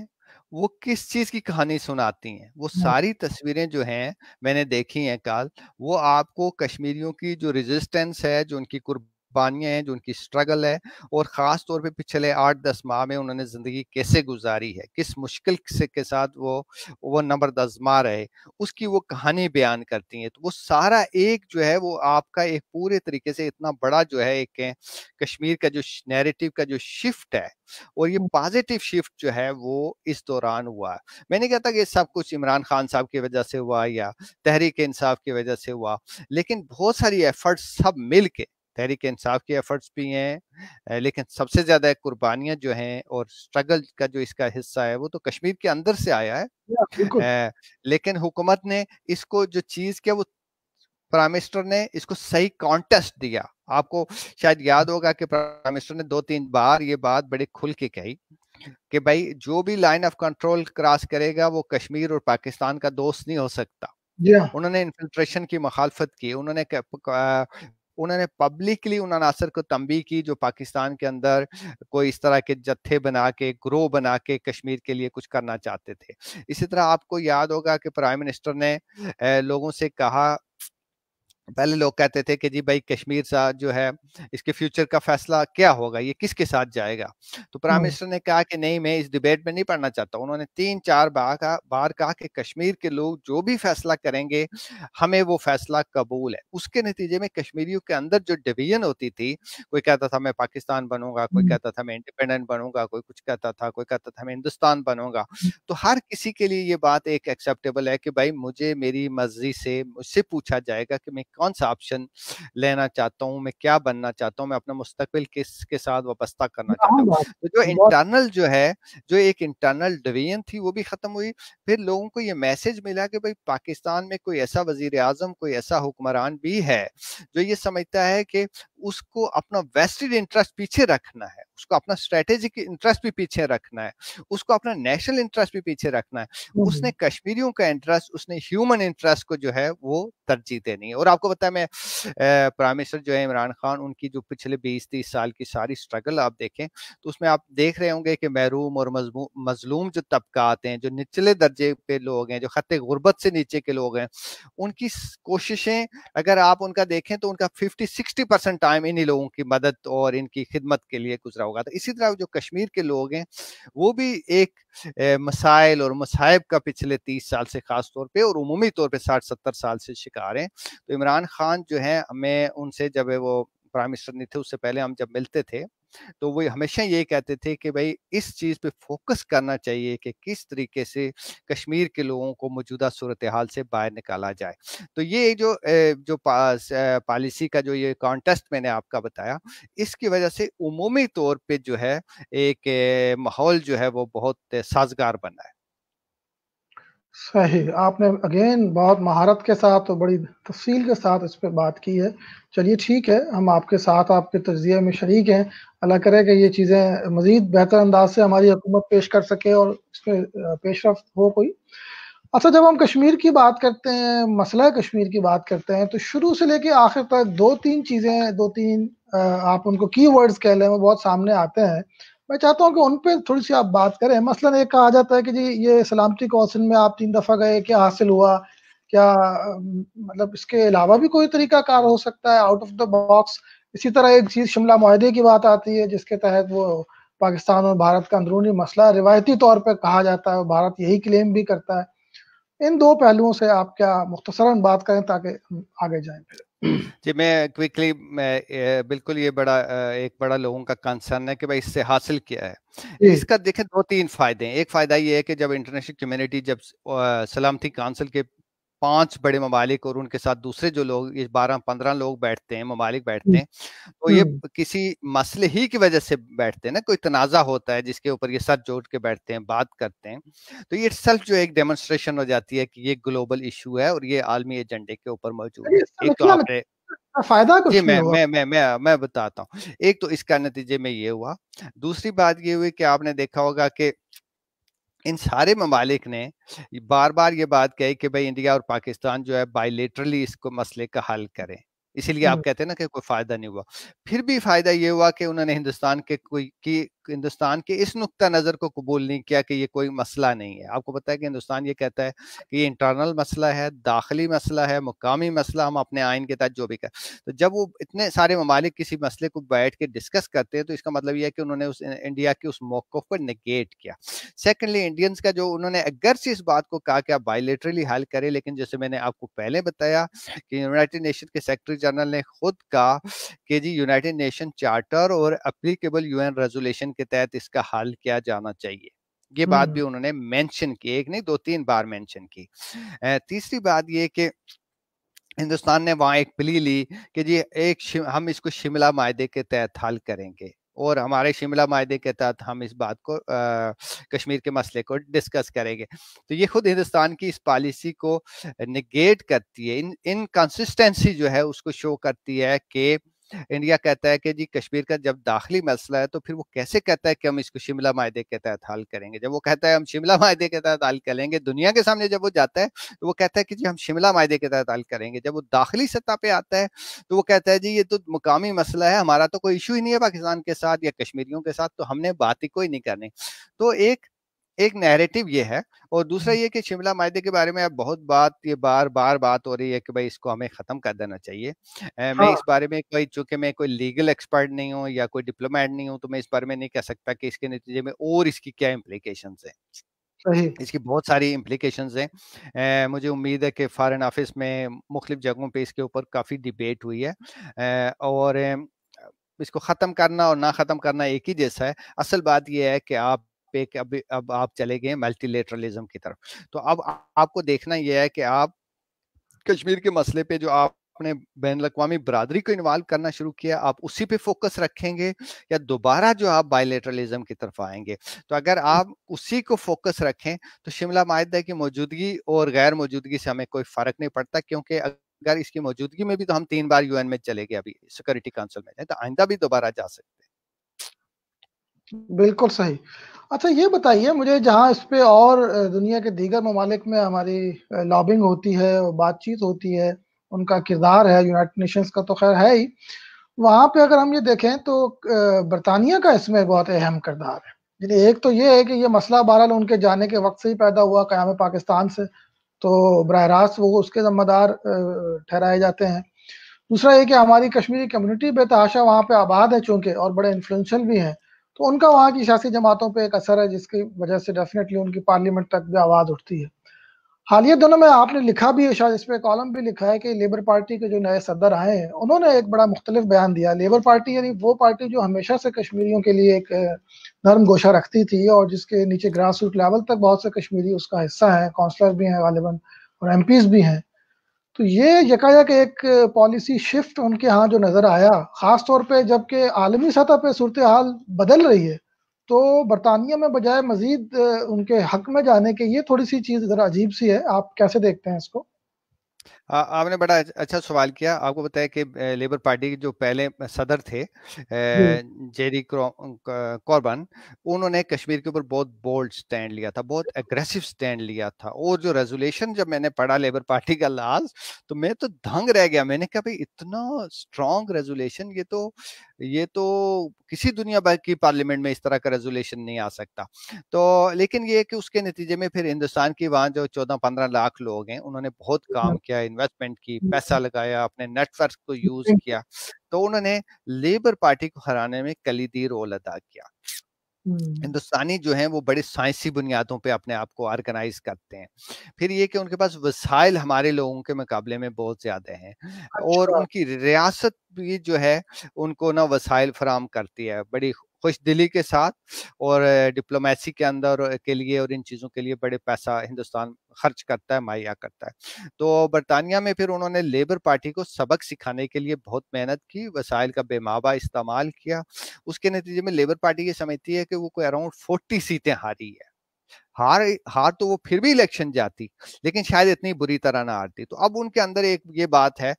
وہ کس چیز کی کہانی سناتی ہیں. وہ ساری تصویریں جو ہیں میں نے دیکھی ہیں کال، وہ آپ کو کشمیریوں کی جو ریزسٹنس ہے، جو ان کی قربانیاں ہیں، جو ان کی سٹرگل ہے، اور خاص طور پہ پچھلے 8-10 ماہ میں انہوں نے زندگی کیسے گزاری ہے، کس مشکل سے کے ساتھ وہ نمبر آزما رہے، اس کی وہ کہانی بیان کرتی ہیں. تو وہ سارا ایک جو ہے وہ آپ کا ایک پورے طریقے سے اتنا بڑا جو ہے ایک کشمیر کا جو نیریٹو کا جو شفٹ ہے، اور یہ پازیٹیو شفٹ جو ہے وہ اس دوران ہوا. میں نہیں کہتا کہ یہ سب کچھ عمران خان صاحب کی وجہ سے ہوا یا تحریک انصاف کی وجہ سے ہوا، لیکن بہت ساری ایفرٹس سب مل کے، تحریک انصاف کی ایفرٹس بھی ہیں، لیکن سب سے زیادہ قربانیاں جو ہیں اور سٹرگل کا جو اس کا حصہ ہے وہ تو کشمیر کے اندر سے آیا ہے. بالکل. لیکن حکومت نے اس کو جو چیز کیا، وہ پرائم منسٹر نے اس کو صحیح کانٹیسٹ دیا. آپ کو شاید یاد ہوگا کہ پرائم منسٹر نے 2-3 بار یہ بات بڑے کھل کے کہی کہ بھائی جو بھی لائن آف کنٹرول کراس کرے گا وہ کشمیر اور پاکستان کا دوست نہیں ہو سکتا. انہوں نے انفلٹریشن کی مخالفت کی، انہوں نے پبلکلی ان عناصر کو تنبیہ کی جو پاکستان کے اندر کوئی اس طرح کے جتھے بنا کے، گروہ بنا کے کشمیر کے لیے کچھ کرنا چاہتے تھے. اسی طرح آپ کو یاد ہوگا کہ پرائم منسٹر نے لوگوں سے کہا، پہلے لوگ کہتے تھے کہ جی بھائی کشمیر ساتھ جو ہے اس کے فیوچر کا فیصلہ کیا ہوگا، یہ کس کے ساتھ جائے گا. تو پرائم منسٹر نے کہا کہ نہیں، میں اس ڈیبیٹ میں نہیں پڑھنا چاہتا. انہوں نے 3-4 بار کہا کہ کشمیر کے لوگ جو بھی فیصلہ کریں گے ہمیں وہ فیصلہ قبول ہے. اس کے نتیجے میں کشمیریوں کے اندر جو ڈویژن ہوتی تھی، کوئی کہتا تھا میں پاکستان بنوں گا، کوئی کہتا تھا میں انڈیپینڈنٹ بنوں گا، کوئی کچھ کہتا تھا، کوئی کہتا تھا میں ہندوستان بنوں گا. تو ہر کسی کے لیے یہ بات ایک ایکسیپٹیبل ہے کہ بھائی مجھے میری مرضی سے مجھ سے پوچھا جائے گا کہ میں کون سا آپشن لینا چاہتا ہوں، میں کیا بننا چاہتا ہوں، میں اپنا مستقبل کس کے ساتھ وابستہ کرنا چاہتا ہوں. تو جو انٹرنل جو ایک انٹرنل ڈویژن تھی وہ بھی ختم ہوئی. پھر لوگوں کو یہ میسج ملا کہ بھئی پاکستان میں کوئی ایسا وزیر اعظم، کوئی ایسا حکمران بھی ہے جو یہ سمجھتا ہے کہ اس کو اپنا ویسٹڈ انٹرسٹ پیچھے رکھنا ہے، اس کو اپنا اسٹریٹجک انٹرسٹ بھی پیچھے رکھنا ہے، اس کو اپنا نیشنل انٹرسٹ بھی پیچھے رکھنا ہے. اس نے کشمیریوں کا انٹرسٹ، اس نے ہیومن انٹرسٹ کو جو ہے وہ ترجیح دینی ہے. اور آپ کو پتا ہے، میں پرائم منسٹر جو ہے عمران خان، ان کی جو پچھلے 20-30 سال کی ساری سٹرگل آپ دیکھیں تو اس میں آپ دیکھ رہے ہوں گے کہ محروم اور مظلوم جو طبقات ہیں، جو نچلے درجے پہ لوگ ہیں، جو خط غربت سے نیچے کے لوگ ہیں، ان کی کوششیں اگر آپ ان کا دیکھیں تو ان کا 50-60% ٹائم انہی لوگوں کی مدد اور ان کی خدمت کے لیے گزرا ہوگا. تو اسی طرح جو کشمیر کے لوگ ہیں وہ بھی ایک مسائل اور مصائب کا پچھلے 30 سال سے خاص طور پہ اور عمومی طور پہ 60-70 سال سے شکار ہیں. تو عمران خان جو ہیں، میں ان سے جب وہ پرائم منسٹر نہیں تھے اس سے پہلے ہم جب ملتے تھے تو وہ ہمیشہ یہ کہتے تھے کہ بھائی اس چیز پہ فوکس کرنا چاہیے کہ کس طریقے سے کشمیر کے لوگوں کو موجودہ صورتحال سے باہر نکالا جائے. تو یہ جو پالیسی کا جو یہ کانٹیسٹ میں نے آپ کا بتایا، اس کی وجہ سے عمومی طور پہ جو ہے ایک ماحول جو ہے وہ بہت سازگار بنا ہے. صحیح، آپ نے اگین بہت مہارت کے ساتھ اور بڑی تفصیل کے ساتھ اس پہ بات کی ہے. چلیے ٹھیک ہے، ہم آپ کے ساتھ آپ کے تجزیے میں شریک ہیں. اللہ کرے کہ یہ چیزیں مزید بہتر انداز سے ہماری حکومت پیش کر سکے اور اس میں پیش رفت ہو کوئی. اچھا، جب ہم کشمیر کی بات کرتے ہیں، مسئلہ کشمیر کی بات کرتے ہیں، تو شروع سے لے کے آخر تک دو تین چیزیں، دو تین آپ ان کو کی ورڈز کہہ لیں، وہ بہت سامنے آتے ہیں. میں چاہتا ہوں کہ ان پہ تھوڑی سی آپ بات کریں. مثلا ایک کہا جاتا ہے کہ جی یہ سلامتی کونسل میں آپ 3 دفعہ گئے، کیا حاصل ہوا؟ کیا مطلب اس کے علاوہ بھی کوئی طریقہ کار ہو سکتا ہے آؤٹ آف دا باکس؟ اسی طرح ایک چیز شملہ معاہدے کی بات آتی ہے، جس کے تحت وہ پاکستان اور بھارت کا اندرونی مسئلہ روایتی طور پہ کہا جاتا ہے، اور بھارت یہی کلیم بھی کرتا ہے. ان دو پہلوؤں سے آپ کیا مختصراً بات کریں تاکہ ہم آگے جائیں پھر. جی میں کوئکلی، بالکل یہ بڑا ایک بڑا لوگوں کا کنسرن ہے کہ بھائی اس سے حاصل کیا ہے. اس کا دیکھیں دو تین فائدے ہیں. ایک فائدہ یہ ہے کہ جب انٹرنیشنل کمیونٹی، جب سلامتی کونسل کے 5 بڑے ممالک اور ان کے ساتھ دوسرے جو لوگ 12-15 لوگ بیٹھتے ہیں، ممالک بیٹھتے ہیں، تو یہ کسی مسئلے ہی کی وجہ سے بیٹھتے ہیں نا. کوئی تنازع ہوتا ہے جس کے اوپر یہ سر جوڑ کے بیٹھتے ہیں، بات کرتے ہیں، تو یہ سیلف جو ایک ڈیمونسٹریشن ہو جاتی ہے کہ یہ گلوبل ایشو ہے اور یہ عالمی ایجنڈے کے اوپر موجود ہے. اس سے ایک تو نکلا آپ نے، فائدہ جی کچھ نہیں ہوا. میں بتاتا ہوں. ایک تو اس کا نتیجے میں یہ ہوا. دوسری بات یہ ہوئی کہ آپ نے دیکھا ہوگا کہ ان سارے ممالک نے بار بار یہ بات کہی کہ بھائی انڈیا اور پاکستان جو ہے بائیلیٹرلی اس کو مسئلے کا حل کریں. اسی لیے آپ کہتے ہیں نا کہ کوئی فائدہ نہیں ہوا. پھر بھی فائدہ یہ ہوا کہ انہوں نے ہندوستان کے اس نقطہ نظر کو قبول نہیں کیا کہ یہ کوئی مسئلہ نہیں ہے. آپ کو پتا ہے کہ ہندوستان یہ کہتا ہے کہ یہ انٹرنل مسئلہ ہے، داخلی مسئلہ ہے، مقامی مسئلہ، ہم اپنے آئین کے تحت جو بھی کریں. تو جب وہ اتنے سارے ممالک کسی مسئلے کو بیٹھ کے ڈسکس کرتے ہیں تو اس کا مطلب یہ ہے کہ انہوں نے انڈیا کے اس موقف کو نگیٹ کیا. سیکنڈلی انڈینز کا جو انہوں نے اگر سے اس بات کو کہا کہ آپ بائیلیٹرلی حل کریں، لیکن جیسے میں نے آپ کو پہلے بتایا کہ یونائٹڈ نیشن کے سیکرٹری جنرل نے خود کہا کہ جی یونائٹڈ نیشن چارٹر اور اپلیکیبل UN ریزولوشن کے تحت اس کا حل کیا جانا چاہیے. یہ بات بھی انہوں نے مینشن کی، ایک نہیں 2-3 بار مینشن کی. تیسری بات یہ کہ ہندوستان نے وہاں ایک پلی لی کہ جی ہم اس کو شملہ معاہدے کے تحت حل کریں گے، اور ہمارے شملہ معاہدے کے تحت ہم اس بات کو کشمیر کے مسئلے کو ڈسکس کریں گے. تو یہ خود ہندوستان کی اس پالیسی کو نگیٹ کرتی ہے، انکنسسٹنسی جو ہے اس کو شو کرتی ہے کہ انڈیا کہتا ہے کہ جی کشمیر کا جب داخلی مسئلہ ہے تو پھر وہ کیسے کہتا ہے کہ ہم اس کو شملہ معاہدے کے تحت حل کریں گے. جب وہ کہتا ہے ہم شملہ معاہدے کے تحت حل کریں گے، دنیا کے سامنے جب وہ جاتا ہے تو وہ کہتا ہے کہ جی ہم شملہ معاہدے کے تحت حل کریں گے. جب وہ داخلی سطح پہ آتا ہے تو وہ کہتا ہے جی یہ تو مقامی مسئلہ ہے، ہمارا تو کوئی ایشو ہی نہیں ہے پاکستان کے ساتھ یا کشمیریوں کے ساتھ، تو ہم نے بات ہی کوئی نہیں کرنی. تو ایک نیریٹو یہ ہے. اور دوسرا یہ کہ شملہ معاہدے کے بارے میں اب بہت یہ بار بات ہو رہی ہے کہ بھائی اس کو ہمیں ختم کر دینا چاہیے. میں اس بارے میں چونکہ میں کوئی لیگل ایکسپرٹ نہیں ہوں یا کوئی ڈپلومیٹ نہیں ہوں، تو میں اس بارے میں نہیں کہہ سکتا کہ اس کے نتیجے میں اور اس کی کیا امپلیکیشنز ہیں. اس کی بہت ساری امپلیکیشنز ہیں. مجھے امید ہے کہ فارن آفس میں مختلف جگہوں پہ اس کے اوپر کافی ڈیبیٹ ہوئی ہے، اور اس کو ختم کرنا اور نہ ختم کرنا ایک ہی جیسا ہے. اصل بات یہ ہے کہ اب آپ چلے گئے ملٹی لیٹرلزم کی طرف. تو اب آپ کو دیکھنا یہ ہے کہ آپ کشمیر کے مسئلے پہ جو آپ نے بین الاقوامی برادری کو انوالو کرنا شروع کیا، آپ اسی پہ فوکس رکھیں گے یا دوبارہ جو آپ بائیلیٹرلزم کی طرف آئیں گے. تو اگر آپ اسی کو فوکس رکھیں تو شملہ معاہدہ کی موجودگی اور غیر موجودگی سے ہمیں کوئی فرق نہیں پڑتا، کیونکہ اگر اس کی موجودگی میں بھی تو ہم 3 بار UN میں چلے گئے، ابھی سیکورٹی کونسل میں، تو آئندہ بھی دوبارہ جا سکتے ہیں. بالکل صحیح. اچھا یہ بتائیے مجھے، جہاں اس پہ اور دنیا کے دیگر ممالک میں ہماری لابنگ ہوتی ہے اور بات چیت ہوتی ہے، ان کا کردار ہے، یونائٹڈ نیشنز کا تو خیر ہے ہی، وہاں پہ اگر ہم یہ دیکھیں تو برطانیہ کا اس میں بہت اہم کردار ہے. یعنی ایک تو یہ ہے کہ یہ مسئلہ بہرحال ان کے جانے کے وقت سے ہی پیدا ہوا، قیام پاکستان سے، تو براہ راست وہ اس کے ذمہ دار ٹھہرائے جاتے ہیں. دوسرا یہ کہ ہماری کشمیری کمیونٹی بے تحاشا وہاں پہ آباد ہے چونکہ، اور بڑے انفلوئنشل بھی ہیں، تو ان کا وہاں کی سیاسی جماعتوں پہ ایک اثر ہے، جس کی وجہ سے ڈیفینیٹلی ان کی پارلیمنٹ تک بھی آواز اٹھتی ہے. حالیہ دنوں میں آپ نے لکھا بھی ہے، شاید اس پہ کالم بھی لکھا ہے، کہ لیبر پارٹی کے جو نئے صدر آئے ہیں انہوں نے ایک بڑا مختلف بیان دیا. لیبر پارٹی یعنی وہ پارٹی جو ہمیشہ سے کشمیریوں کے لیے ایک نرم گوشہ رکھتی تھی، اور جس کے نیچے گراس روٹ لیول تک بہت سے کشمیری اس کا حصہ ہیں، کونسلر بھی ہیں غالباً اور MPs بھی ہیں. تو یہ یکایک ایک پالیسی شفٹ ان کے ہاں جو نظر آیا، خاص طور پہ جب کہ عالمی سطح پہ صورتحال بدل رہی ہے، تو برطانیہ میں بجائے مزید ان کے حق میں جانے کے، یہ تھوڑی سی چیز ذرا عجیب سی ہے. آپ کیسے دیکھتے ہیں اس کو؟ آپ نے بڑا اچھا سوال کیا. آپ کو بتایا کہ لیبر پارٹی کے جو پہلے صدر تھے جی جیری کوربن، انہوں نے کشمیر کے اوپر بہت بولڈ سٹینڈ لیا تھا، بہت اگریسو سٹینڈ لیا تھا. اور جو ریزولیشن جب میں نے پڑھا لیبر پارٹی کا لاز، تو میں تو دھنگ رہ گیا. میں نے کہا بھائی اتنا اسٹرانگ ریزولیشن، یہ تو کسی دنیا بھر کی پارلیمنٹ میں اس طرح کا ریزولیشن نہیں آ سکتا. تو لیکن یہ کہ اس کے نتیجے میں پھر ہندوستان کی وہاں جو 14-15 لاکھ لوگ ہیں، انہوں نے بہت کام کیا، انویسٹمنٹ کی، پیسہ لگایا، اپنے نیٹ ورک کو یوز کیا. تو انہوں نے لیبر پارٹی کو ہرانے میں کلیدی رول ادا کیا. ہندوستانی جو ہیں وہ بڑے سائنسی بنیادوں پہ اپنے آپ کو آرگنائز کرتے ہیں. پھر یہ کہ ان کے پاس وسائل ہمارے لوگوں کے مقابلے میں بہت زیادہ ہیں، اور اچھا. ان کی ریاست بھی جو ہے ان کو نہ وسائل فراہم کرتی ہے بڑی خوش دلی کے ساتھ، اور ڈپلومیسی کے اندر کے لیے اور ان چیزوں کے لیے بڑے پیسہ ہندوستان خرچ کرتا ہے، مہیا کرتا ہے. تو برطانیہ میں پھر انہوں نے لیبر پارٹی کو سبق سکھانے کے لیے بہت محنت کی، وسائل کا بے مابا استعمال کیا. اس کے نتیجے میں لیبر پارٹی یہ سمجھتی ہے کہ وہ کوئی اراؤنڈ 40 سیٹیں ہاری ہے. ہار تو وہ پھر بھی الیکشن جاتی، لیکن شاید اتنی بری طرح نہ ہارتی. تو اب ان کے اندر ایک یہ بات ہے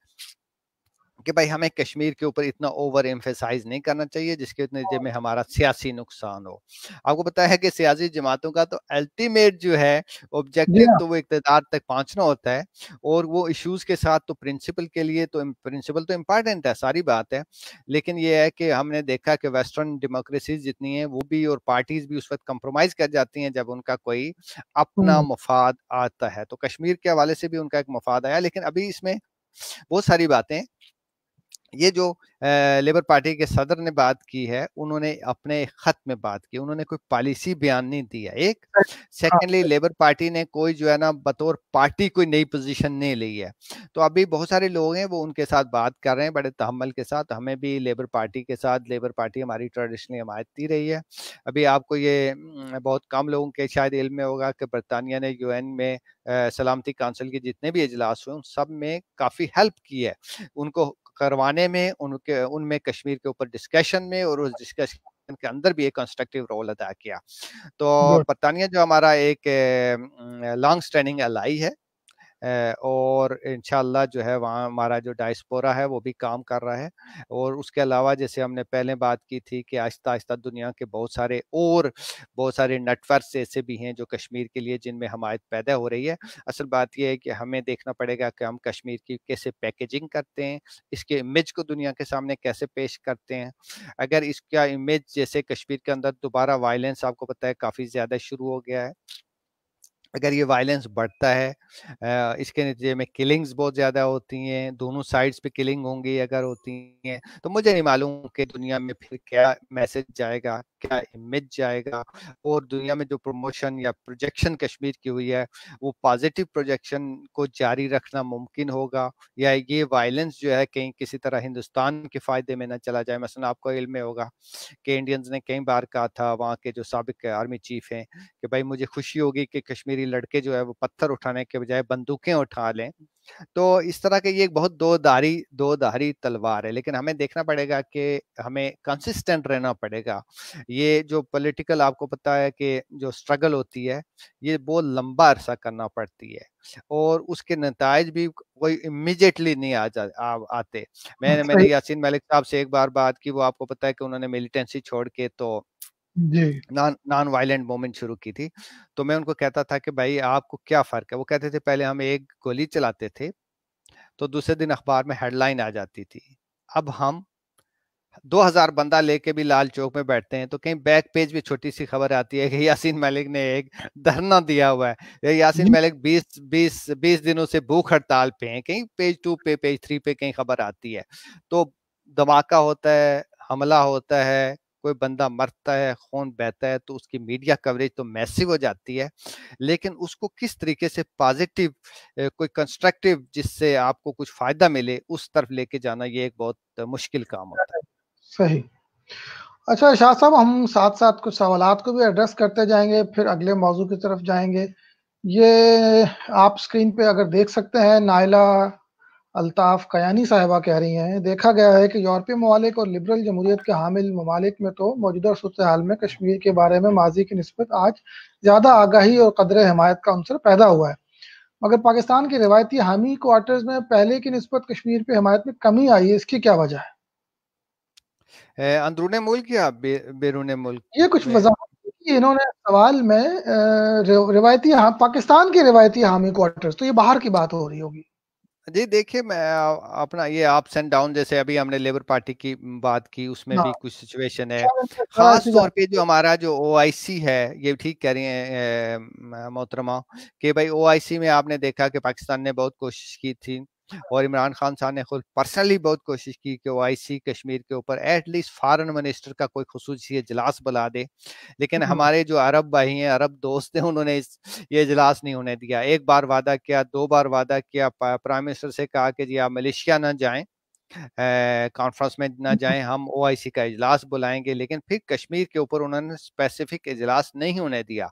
کہ بھائی ہمیں کشمیر کے اوپر اتنا اوور ایمفیسائز نہیں کرنا چاہیے جس کے نتیجے میں ہمارا سیاسی نقصان ہو. آپ کو پتا ہے کہ سیاسی جماعتوں کا تو الٹیمیٹ جو ہے جی آبجیکٹو ہاں. تو وہ اقتدار تک پہنچنا ہوتا ہے، اور وہ ایشوز کے ساتھ تو پرنسپل کے لیے تو پرنسپل تو امپارٹنٹ ہے، ساری بات ہے. لیکن یہ ہے کہ ہم نے دیکھا کہ ویسٹرن ڈیموکریسیز جتنی ہیں وہ بھی اور پارٹیز بھی اس وقت کمپرومائز کر جاتی ہیں جب ان کا کوئی اپنا مفاد آتا ہے. تو کشمیر کے حوالے سے بھی ان کا ایک مفاد آیا، لیکن ابھی اس میں بہت ساری باتیں. یہ جو لیبر پارٹی کے صدر نے بات کی ہے، انہوں نے اپنے خط میں بات کی، انہوں نے کوئی پالیسی بیان نہیں دیا. ایک ہاں. سیکنڈلی لیبر پارٹی نے کوئی جو ہے نا بطور پارٹی کوئی نئی پوزیشن نہیں لی ہے. تو ابھی بہت سارے لوگ ہیں وہ ان کے ساتھ بات کر رہے ہیں بڑے تحمل کے ساتھ. ہمیں بھی لیبر پارٹی کے ساتھ، لیبر پارٹی ہماری ٹریڈیشنلی حمایت رہی ہے. ابھی آپ کو یہ بہت کم لوگوں کے شاید علم میں ہوگا کہ برطانیہ نے UN میں سلامتی کونسل کے جتنے بھی اجلاس ہوئے ان سب میں کافی ہیلپ کی ہے ان کو کروانے میں، ان میں کشمیر کے اوپر ڈسکشن میں، اور اس ڈسکشن کے اندر بھی ایک کنسٹرکٹیو رول ادا کیا. تو گڈ. برطانیہ جو ہمارا ایک لانگ سٹینڈنگ الائی ہے، اور انشاءاللہ جو ہے وہاں ہمارا جو ڈائسپورا ہے وہ بھی کام کر رہا ہے. اور اس کے علاوہ جیسے ہم نے پہلے بات کی تھی کہ آہستہ آہستہ دنیا کے بہت سارے نیٹ ورکس ایسے بھی ہیں جو کشمیر کے لیے جن میں حمایت پیدا ہو رہی ہے. اصل بات یہ ہے کہ ہمیں دیکھنا پڑے گا کہ ہم کشمیر کی کیسے پیکیجنگ کرتے ہیں، اس کے امیج کو دنیا کے سامنے کیسے پیش کرتے ہیں. اگر اس کا امیج جیسے کشمیر کے اندر دوبارہ وائلنس آپ کو پتہ ہے کافی زیادہ شروع ہو گیا ہے، اگر یہ وائلنس بڑھتا ہے، اس کے نتیجے میں کلنگز بہت زیادہ ہوتی ہیں، دونوں سائڈز پہ کلنگ ہوں گی اگر ہوتی ہیں، تو مجھے نہیں معلوم کہ دنیا میں پھر کیا میسج جائے گا، کیا امیج جائے گا. اور دنیا میں جو پروموشن یا پروجیکشن کشمیر کی ہوئی ہے وہ پازیٹیو پروجیکشن کو جاری رکھنا ممکن ہوگا، یا یہ وائلنس جو ہے کہیں کسی طرح ہندوستان کے فائدے میں نہ چلا جائے. مثلا آپ کو علم میں ہوگا کہ انڈینز نے کئی بار کہا تھا، وہاں کے جو سابق آرمی چیف ہیں، کہ بھائی مجھے خوشی ہوگی کہ کشمیری لڑکے جو ہے وہ پتھر اٹھانے کے بجائے بندوقیں اٹھا لیں. تو اس طرح کے یہ ایک بہت دو دھاری تلوار ہے. لیکن ہمیں دیکھنا پڑے گا کہ ہمیں کنسسٹنٹ رہنا پڑے گا. یہ جو پولیٹیکل آپ کو پتا ہے کہ جو سٹرگل ہوتی ہے یہ بہت لمبا عرصہ کرنا پڑتی ہے، اور اس کے نتائج بھی کوئی امیجیٹلی نہیں آتے. میں نے صحیح. یاسین ملک صاحب سے ایک بار بات کی، وہ آپ کو پتا ہے کہ انہوں نے ملیٹنسی چھوڑ کے تو جی. نان وائلنٹ موومنٹ شروع کی تھی. تو میں ان کو کہتا تھا کہ بھائی آپ کو کیا فرق ہے. وہ کہتے تھے پہلے ہم ایک گولی چلاتے تھے تو دوسرے دن اخبار میں ہیڈ لائن آ جاتی تھی، اب ہم 2000 بندہ لے کے بھی لال چوک میں بیٹھتے ہیں تو کہیں بیک پیج بھی چھوٹی سی خبر آتی ہے کہ یاسین ملک نے ایک دھرنا دیا ہوا ہے، یاسین جی. ملک 20 دنوں سے بھوک ہڑتال پہ ہیں، کہیں پیج 2 پہ، پیج 3 پہ کہیں خبر آتی ہے. تو دھماکہ ہوتا ہے، حملہ ہوتا ہے، کوئی بندہ مرتا ہے، خون بہتا ہے، تو اس کی میڈیا کوریج تو میسو ہو جاتی ہے. لیکن اس کو کس طریقے سے پازیٹیو، کوئی کنسٹرکٹیو جس سے آپ کو کچھ فائدہ ملے اس طرف لے کے جانا، یہ ایک بہت مشکل کام ہوتا ہے. صحیح. اچھا شاہ صاحب، ہم ساتھ ساتھ کچھ سوالات کو بھی ایڈریس کرتے جائیں گے، پھر اگلے موضوع کی طرف جائیں گے. یہ آپ سکرین پہ اگر دیکھ سکتے ہیں، نائلہ الطاف قیانی صاحبہ کہہ رہی ہیں، دیکھا گیا ہے کہ یورپی ممالک اور لبرل جمہوریت کے حامل ممالک میں تو موجودہ صورتحال میں کشمیر کے بارے میں ماضی کی نسبت آج زیادہ آگاہی اور قدر حمایت کا عنصر پیدا ہوا ہے، مگر پاکستان کے روایتی حامی کوارٹرز میں پہلے کی نسبت کشمیر پہ حمایت میں کمی آئی ہے، اس کی کیا وجہ اندرون ملک یا بیرون ملک ہے؟ یہ کچھ میں؟ وضاحت کی انہوں نے سوال میں روایتی پاکستان کے روایتی حامی کوارٹرز، تو یہ باہر کی بات ہو رہی ہوگی۔ جی دیکھیے، میں اپنا یہ اپس اینڈ ڈاؤن، جیسے ابھی ہم نے لیبر پارٹی کی بات کی، اس میں ہاں، بھی کچھ سچویشن ہے. شاید ان سے ذرا خاص ایسی طور جانکاری پہ جو ہمارا جو او آئی سی ہے، یہ ٹھیک کہہ رہی ہیں محترمہ، کہ بھائی او آئی سی میں آپ نے دیکھا کہ پاکستان نے بہت کوشش کی تھی، اور عمران خان صاحب نے خود پرسنلی بہت کوشش کی کہ او آئی سی کشمیر کے اوپر ایٹ لیسٹ فارن منسٹر کا کوئی خصوصی اجلاس بلا دے، لیکن ہمارے جو عرب بھائی ہیں، عرب دوست ہیں، انہوں نے یہ اجلاس نہیں ہونے دیا. ایک بار وعدہ کیا، 2 بار وعدہ کیا، پرائم منسٹر سے کہا کہ جی آپ ملیشیا نہ جائیں، کانفرنس میں نہ جائیں، ہم او آئی سی کا اجلاس بلائیں گے، لیکن پھر کشمیر کے اوپر انہوں نے اسپیسیفک اجلاس نہیں ہونے دیا.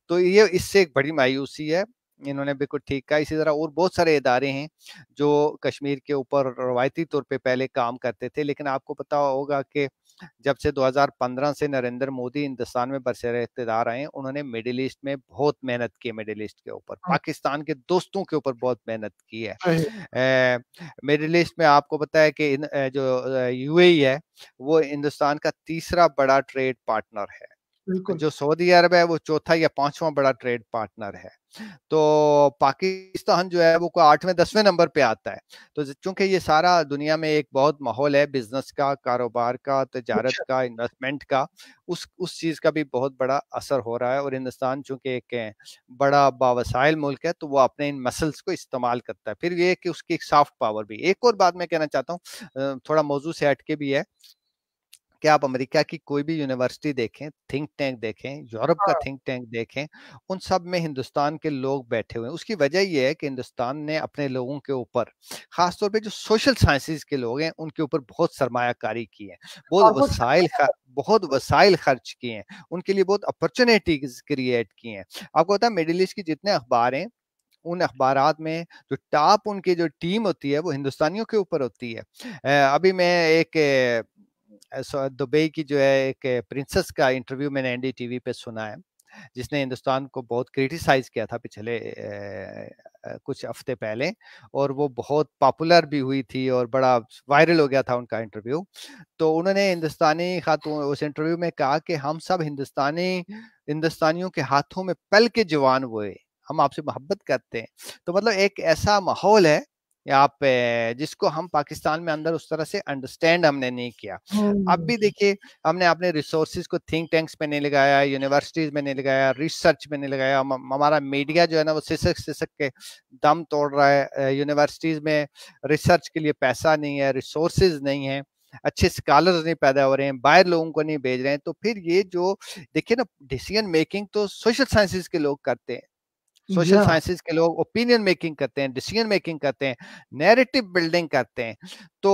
تو یہ اس سے ایک بڑی مایوسی ہے. انہوں نے بالکل ٹھیک کہا. اسی طرح اور بہت سارے ادارے ہیں جو کشمیر کے اوپر روایتی طور پہ پہلے کام کرتے تھے، لیکن آپ کو پتا ہوگا کہ جب سے 2015 سے نریندر مودی ہندوستان میں برسر اقتدار آئے، انہوں نے مڈل ایسٹ میں بہت محنت کی، مڈل ایسٹ کے اوپر، پاکستان کے دوستوں کے اوپر بہت محنت کی ہے. مڈل ایسٹ میں آپ کو پتا ہے کہ جو یو اے ای ہے، وہ ہندوستان کا تیسرا بڑا ٹریڈ پارٹنر ہے. بالکل جو سعودی عرب ہے وہ چوتھا یا 5واں بڑا ٹریڈ پارٹنر ہے. تو پاکستان جو ہے وہ کوئی 8ویں 10ویں نمبر پہ آتا ہے. تو چونکہ یہ سارا دنیا میں ایک بہت ماحول ہے بزنس کا، کاروبار کا، تجارت کا، انویسٹمنٹ کا، اس چیز کا بھی بہت بڑا اثر ہو رہا ہے. اور ہندوستان چونکہ ایک بڑا باوسائل ملک ہے، تو وہ اپنے ان مسلس کو استعمال کرتا ہے. پھر یہ کہ اس کی ایک سافٹ پاور بھی. ایک اور بات میں کہنا چاہتا ہوں، تھوڑا موضوع سے ہٹ کے بھی ہے، کہ آپ امریکہ کی کوئی بھی یونیورسٹی دیکھیں، تھنک ٹینک دیکھیں، یورپ کا تھنک ٹینک دیکھیں، ان سب میں ہندوستان کے لوگ بیٹھے ہوئے ہیں. اس کی وجہ یہ ہے کہ ہندوستان نے اپنے لوگوں کے اوپر، خاص طور پہ جو سوشل سائنسز کے لوگ ہیں، ان کے اوپر بہت سرمایہ کاری کی ہے، بہت وسائل خرچ کیے ہیں، ان کے لیے بہت اپرچونیٹیز کریٹ کی ہیں. آپ کو پتا ہے مڈل ایسٹ کی جتنے اخبار ہیں، ان اخبارات میں جو ٹاپ ان کی جو ٹیم ہوتی ہے وہ ہندوستانیوں کے اوپر ہوتی ہے. ابھی میں ایک دبئی کی جو ہے ایک پرنسس کا انٹرویو میں نے این ڈی ٹی وی پہ سنا ہے، جس نے ہندوستان کو بہت کریٹیسائز کیا تھا پچھلے کچھ ہفتے پہلے، اور وہ بہت پاپولر بھی ہوئی تھی اور بڑا وائرل ہو گیا تھا ان کا انٹرویو. تو انہوں نے ہندوستانی خاتون اس انٹرویو میں کہا کہ ہم سب ہندوستانیوں کے ہاتھوں میں پل کے جوان ہوئے، ہم آپ سے محبت کرتے ہیں. تو مطلب ایک ایسا ماحول ہے آپ جس کو ہم پاکستان میں اندر اس طرح سے انڈرسٹینڈ ہم نے نہیں کیا. اب بھی دیکھیے، ہم نے اپنے ریسورسز کو تھنک ٹینکس میں نہیں لگایا، یونیورسٹیز میں نہیں لگایا، ریسرچ میں نہیں لگایا. ہمارا میڈیا جو ہے نا وہ سسک کے دم توڑ رہا ہے. یونیورسٹیز میں ریسرچ کے لیے پیسہ نہیں ہے، ریسورسز نہیں ہیں، اچھے اسکالرز نہیں پیدا ہو رہے ہیں، باہر لوگوں کو نہیں بھیج رہے ہیں. تو پھر یہ جو دیکھیے نا، ڈیسیژن میکنگ تو سوشل سائنسز کے لوگ کرتے ہیں، سوشل سائنسز کے لوگ اوپینین میکنگ کرتے ہیں، ڈیسیژن میکنگ کرتے ہیں، نیریٹو بلڈنگ کرتے ہیں. تو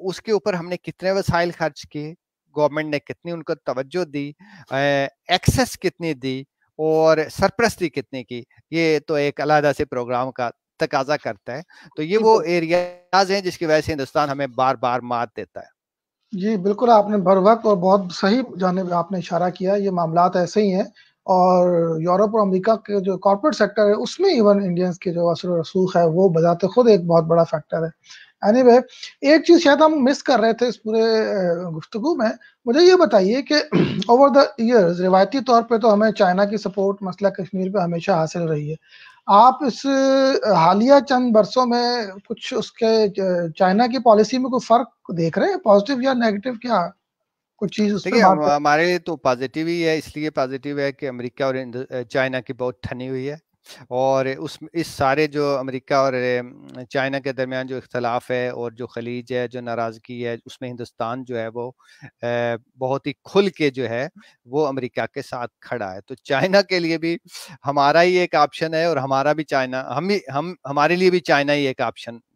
اس کے اوپر ہم نے کتنے وسائل خرچ کیے، گورنمنٹ نے کتنی ان کو توجہ دی، ایکسس کتنی دی، اور سرپرستی کتنی کی، یہ تو ایک علیحدہ سے پروگرام کا تقاضا کرتا ہے. تو یہ وہ ایریاز ہیں جس کی وجہ سے ہندوستان ہمیں بار بار مات دیتا ہے. جی بالکل، آپ نے بر وقت اور بہت صحیح جانب آپ نے اشارہ کیا. یہ معاملات ایسے ہی ہیں، اور یورپ اور امریکہ کے جو کارپوریٹ سیکٹر ہے اس میں ایون انڈینز کے جو اثر و رسوخ ہے وہ بذات خود ایک بہت بڑا فیکٹر ہے. اینی وے، ایک چیز شاید ہم مس کر رہے تھے اس پورے گفتگو میں. مجھے یہ بتائیے کہ اوور دا ایئرز روایتی طور پہ تو ہمیں چائنا کی سپورٹ مسئلہ کشمیر پہ ہمیشہ حاصل رہی ہے. آپ اس حالیہ چند برسوں میں کچھ اس کے چائنا کی پالیسی میں کوئی فرق دیکھ رہے ہیں، پازیٹیو یا نیگیٹو، کیا کچھ چیز اس پہ دیکھیے، بات کریں؟ ہمارے لیے تو پازیٹیو ہی ہے. اس لیے پازیٹیو ہے کہ امریکہ اور چائنا کی بہت ٹھنی ہوئی ہے، اور اس سارے جو امریکہ اور چائنا کے درمیان جو اختلاف ہے اور جو خلیج ہے، جو ناراضگی ہے، اس میں ہندوستان جو ہے وہ بہت ہی کھل کے جو ہے وہ امریکہ کے ساتھ کھڑا ہے. تو چائنا کے لیے بھی ہمارا ہی ایک آپشن ہے، اور ہمارا بھی چائنا، ہمارے لیے بھی چائنا ہی ایک آپشن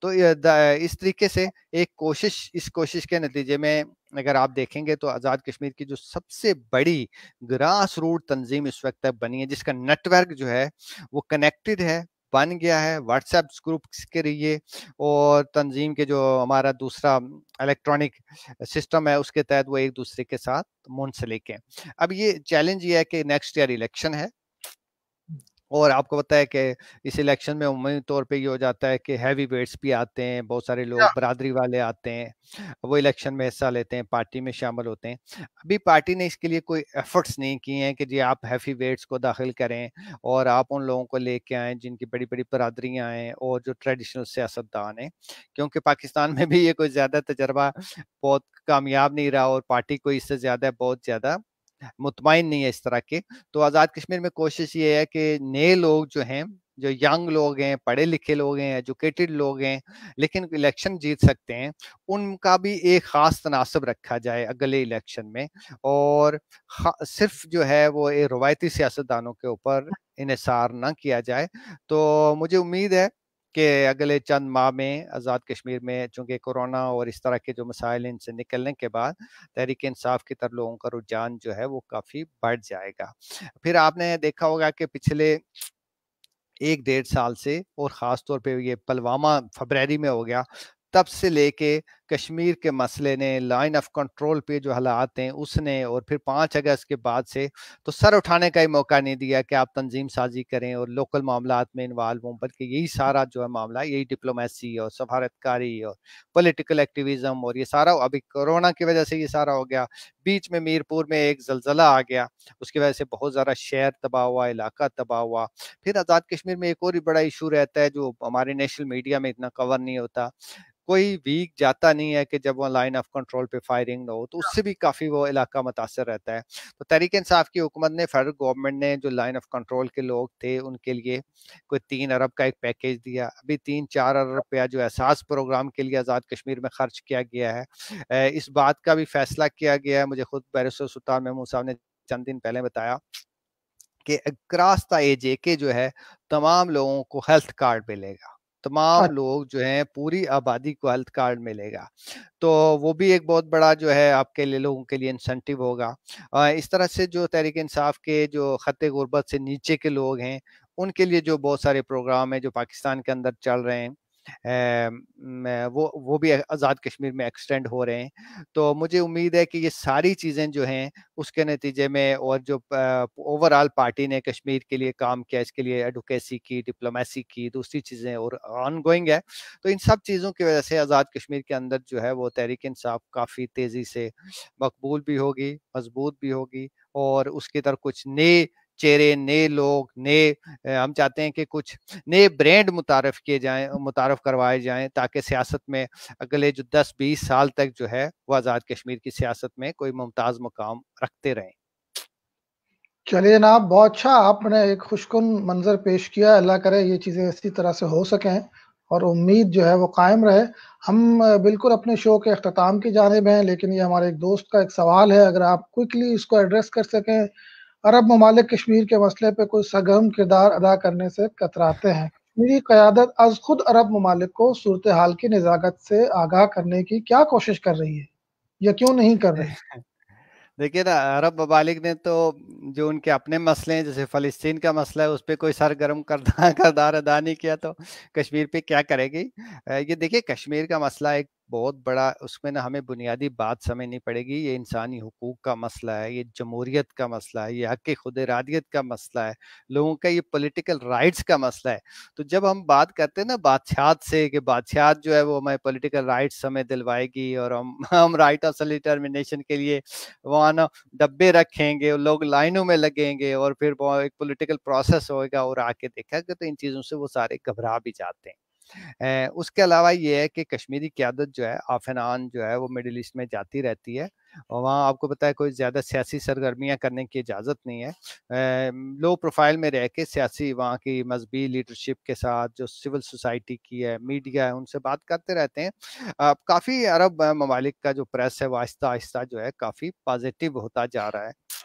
تو اس طریقے سے اس کوشش کے نتیجے میں اگر آپ دیکھیں گے تو آزاد کشمیر کی جو سب سے بڑی گراس روٹ تنظیم اس وقت تک بنی ہے، جس کا نیٹ ورک جو ہے وہ کنیکٹڈ ہے، بن گیا ہے واٹس ایپ گروپس کے ذریعے، اور تنظیم کے جو ہمارا دوسرا الیکٹرانک سسٹم ہے اس کے تحت وہ ایک دوسرے کے ساتھ منسلک ہیں۔ اب یہ چیلنج یہ ہے کہ نیکسٹ ایئر الیکشن ہے، اور آپ کو پتا ہے کہ اس الیکشن میں عمومی طور پہ یہ ہو جاتا ہے کہ ہیوی ویٹس بھی آتے ہیں، بہت سارے لوگ برادری والے آتے ہیں، وہ الیکشن میں حصہ لیتے ہیں، پارٹی میں شامل ہوتے ہیں۔ ابھی پارٹی نے اس کے لیے کوئی ایفرٹس نہیں کیے ہیں کہ جی آپ ہیوی ویٹس کو داخل کریں اور آپ ان لوگوں کو لے کے آئیں جن کی بڑی بڑی برادریاں ہیں اور جو ٹریڈیشنل سیاستدان ہیں، کیونکہ پاکستان میں بھی یہ کوئی زیادہ تجربہ بہت کامیاب نہیں رہا، اور پارٹی کو اس سے زیادہ بہت زیادہ مطمئن نہیں ہے اس طرح کے۔ تو آزاد کشمیر میں کوشش یہ ہے کہ نئے لوگ جو ہیں، جو ینگ لوگ ہیں، پڑھے لکھے لوگ ہیں، ایجوکیٹڈ لوگ ہیں لیکن الیکشن جیت سکتے ہیں، ان کا بھی ایک خاص تناسب رکھا جائے اگلے الیکشن میں، اور صرف جو ہے وہ روایتی سیاستدانوں کے اوپر انحصار نہ کیا جائے۔ تو مجھے امید ہے کہ اگلے چند ماہ میں آزاد کشمیر میں، چونکہ کورونا اور اس طرح کے جو مسائل ان سے نکلنے کے بعد تحریک انصاف کی طرف لوگوں کا رجحان جو ہے وہ کافی بڑھ جائے گا۔ پھر آپ نے دیکھا ہوگا کہ پچھلے 1 ڈیڑھ سال سے، اور خاص طور پہ یہ پلوامہ فبروری میں ہو گیا، تب سے لے کے کشمیر کے مسئلے نے، لائن آف کنٹرول پہ جو حالات ہیں اس نے، اور پھر 5 اگست کے بعد سے تو سر اٹھانے کا ہی موقع نہیں دیا کہ آپ تنظیم سازی کریں اور لوکل معاملات میں انوالو ہوں، بلکہ یہی سارا جو ہے معاملہ، یہی ڈپلومیسی اور سفارتکاری اور پولیٹیکل ایکٹیویزم، اور یہ سارا ابھی کورونا کی وجہ سے یہ سارا ہو گیا۔ بیچ میں میر پور میں ایک زلزلہ آ گیا، اس کی وجہ سے بہت زیادہ شہر تباہ ہوا، علاقہ تباہ ہوا۔ پھر آزاد کشمیر میں ایک اور ہی بڑا ایشو رہتا ہے جو ہمارے نیشنل میڈیا میں اتنا کور نہیں ہوتا، کوئی ویک جاتا نہیں ہے کہ جب وہ لائن آف کنٹرول پہ فائرنگ نہ ہو، تو اس سے بھی کافی وہ علاقہ متاثر رہتا ہے۔ تو تحریک انصاف کی حکومت نے، فیڈرل گورنمنٹ نے، جو لائن آف کنٹرول کے لوگ تھے ان کے لیے کوئی 3 ارب کا ایک پیکیج دیا۔ ابھی 3-4 ارب روپیہ جو احساس پروگرام کے لیے آزاد کشمیر میں خرچ کیا گیا ہے۔ اس بات کا بھی فیصلہ کیا گیا ہے، مجھے خود بیرسٹر سلطان محمود صاحب نے چند دن پہلے بتایا کہ اکراس دا ایج کے جو ہے تمام لوگوں کو ہیلتھ کارڈ ملے گا، تمام لوگ جو ہیں پوری آبادی کو ہیلتھ کارڈ ملے گا، تو وہ بھی ایک بہت بڑا جو ہے آپ کے لیے، لوگوں کے لیے انسینٹیو ہوگا۔ اس طرح سے جو تحریک انصاف کے جو خط غربت سے نیچے کے لوگ ہیں ان کے لیے جو بہت سارے پروگرام ہیں جو پاکستان کے اندر چل رہے ہیں، وہ بھی آزاد کشمیر میں ایکسٹینڈ ہو رہے ہیں۔ تو مجھے امید ہے کہ یہ ساری چیزیں جو ہیں اس کے نتیجے میں، اور جو اوور آل پارٹی نے کشمیر کے لیے کام کیا، اس کے لیے ایڈوکیسی کی، ڈپلومیسی کی، دوسری چیزیں اور آن گوئنگ ہے، تو ان سب چیزوں کی وجہ سے آزاد کشمیر کے اندر جو ہے وہ تحریک انصاف کافی تیزی سے مقبول بھی ہوگی، مضبوط بھی ہوگی، اور اس کی طرف کچھ نئے چہرے، نئے لوگ، ہم چاہتے ہیں کہ کچھ نئے برانڈ متعارف کروائے جائیں، تاکہ سیاست میں اگلے جو 10-20 سال تک جو ہے وہ آزاد کشمیر کی سیاست میں کوئی ممتاز مقام رکھتے رہیں۔ چلیے جناب، بہت اچھا، آپ نے ایک خوشکن منظر پیش کیا۔ اللہ کرے یہ چیزیں اسی طرح سے ہو سکیں اور امید جو ہے وہ قائم رہے۔ ہم بالکل اپنے شو کے اختتام کی جانب ہیں، لیکن یہ ہمارے ایک دوست کا ایک سوال ہے، اگر آپ کوئکلی اس کو ایڈریس کر سکیں۔ عرب ممالک کشمیر کے مسئلے پہ کوئی سرگرم کردار ادا کرنے سے کتراتے ہیں، کشمیری قیادت از خود عرب ممالک کو صورتحال کی نزاکت سے آگاہ کرنے کی کیا کوشش کر رہی ہے یا کیوں نہیں کر رہی؟ دیکھیے نا، عرب ممالک نے تو جو ان کے اپنے مسئلے ہیں، جیسے فلسطین کا مسئلہ ہے، اس پہ کوئی سرگرم کردار ادا نہیں کیا، تو کشمیر پہ کیا کرے گی؟ یہ دیکھیے، کشمیر کا مسئلہ ایک بہت بڑا، اس میں نا ہمیں بنیادی بات سمجھنی پڑے گی، یہ انسانی حقوق کا مسئلہ ہے، یہ جمہوریت کا مسئلہ ہے، یہ حق خود ارادیت کا مسئلہ ہے، لوگوں کا یہ پولیٹیکل رائٹس کا مسئلہ ہے۔ تو جب ہم بات کرتے ہیں نا بادشاہت سے، کہ بادشاہت جو ہے وہ ہمیں پولیٹیکل رائٹس ہمیں دلوائے گی، اور ہم رائٹ آف سیلف ڈٹرمنیشن کے لیے وہاں نا ڈبے رکھیں گے، لوگ لائنوں میں لگیں گے، اور پھر وہ ایک پولیٹیکل پروسیس ہوئے گا، اور آ کے دیکھا گیا تو ان چیزوں سے وہ سارے گھبرا بھی جاتے ہیں۔ اس کے علاوہ یہ ہے کہ کشمیری قیادت جو ہے آف اینڈ آن جو ہے وہ مڈل ایسٹ میں جاتی رہتی ہے، اور وہاں آپ کو پتا ہے کوئی زیادہ سیاسی سرگرمیاں کرنے کی اجازت نہیں ہے۔ لو پروفائل میں رہ کے سیاسی وہاں کی مذہبی لیڈرشپ کے ساتھ، جو سول سوسائٹی کی ہے، میڈیا ہے، ان سے بات کرتے رہتے ہیں۔ کافی عرب ممالک کا جو پریس ہے وہ آہستہ آہستہ جو ہے کافی پازیٹیو ہوتا جا رہا ہے۔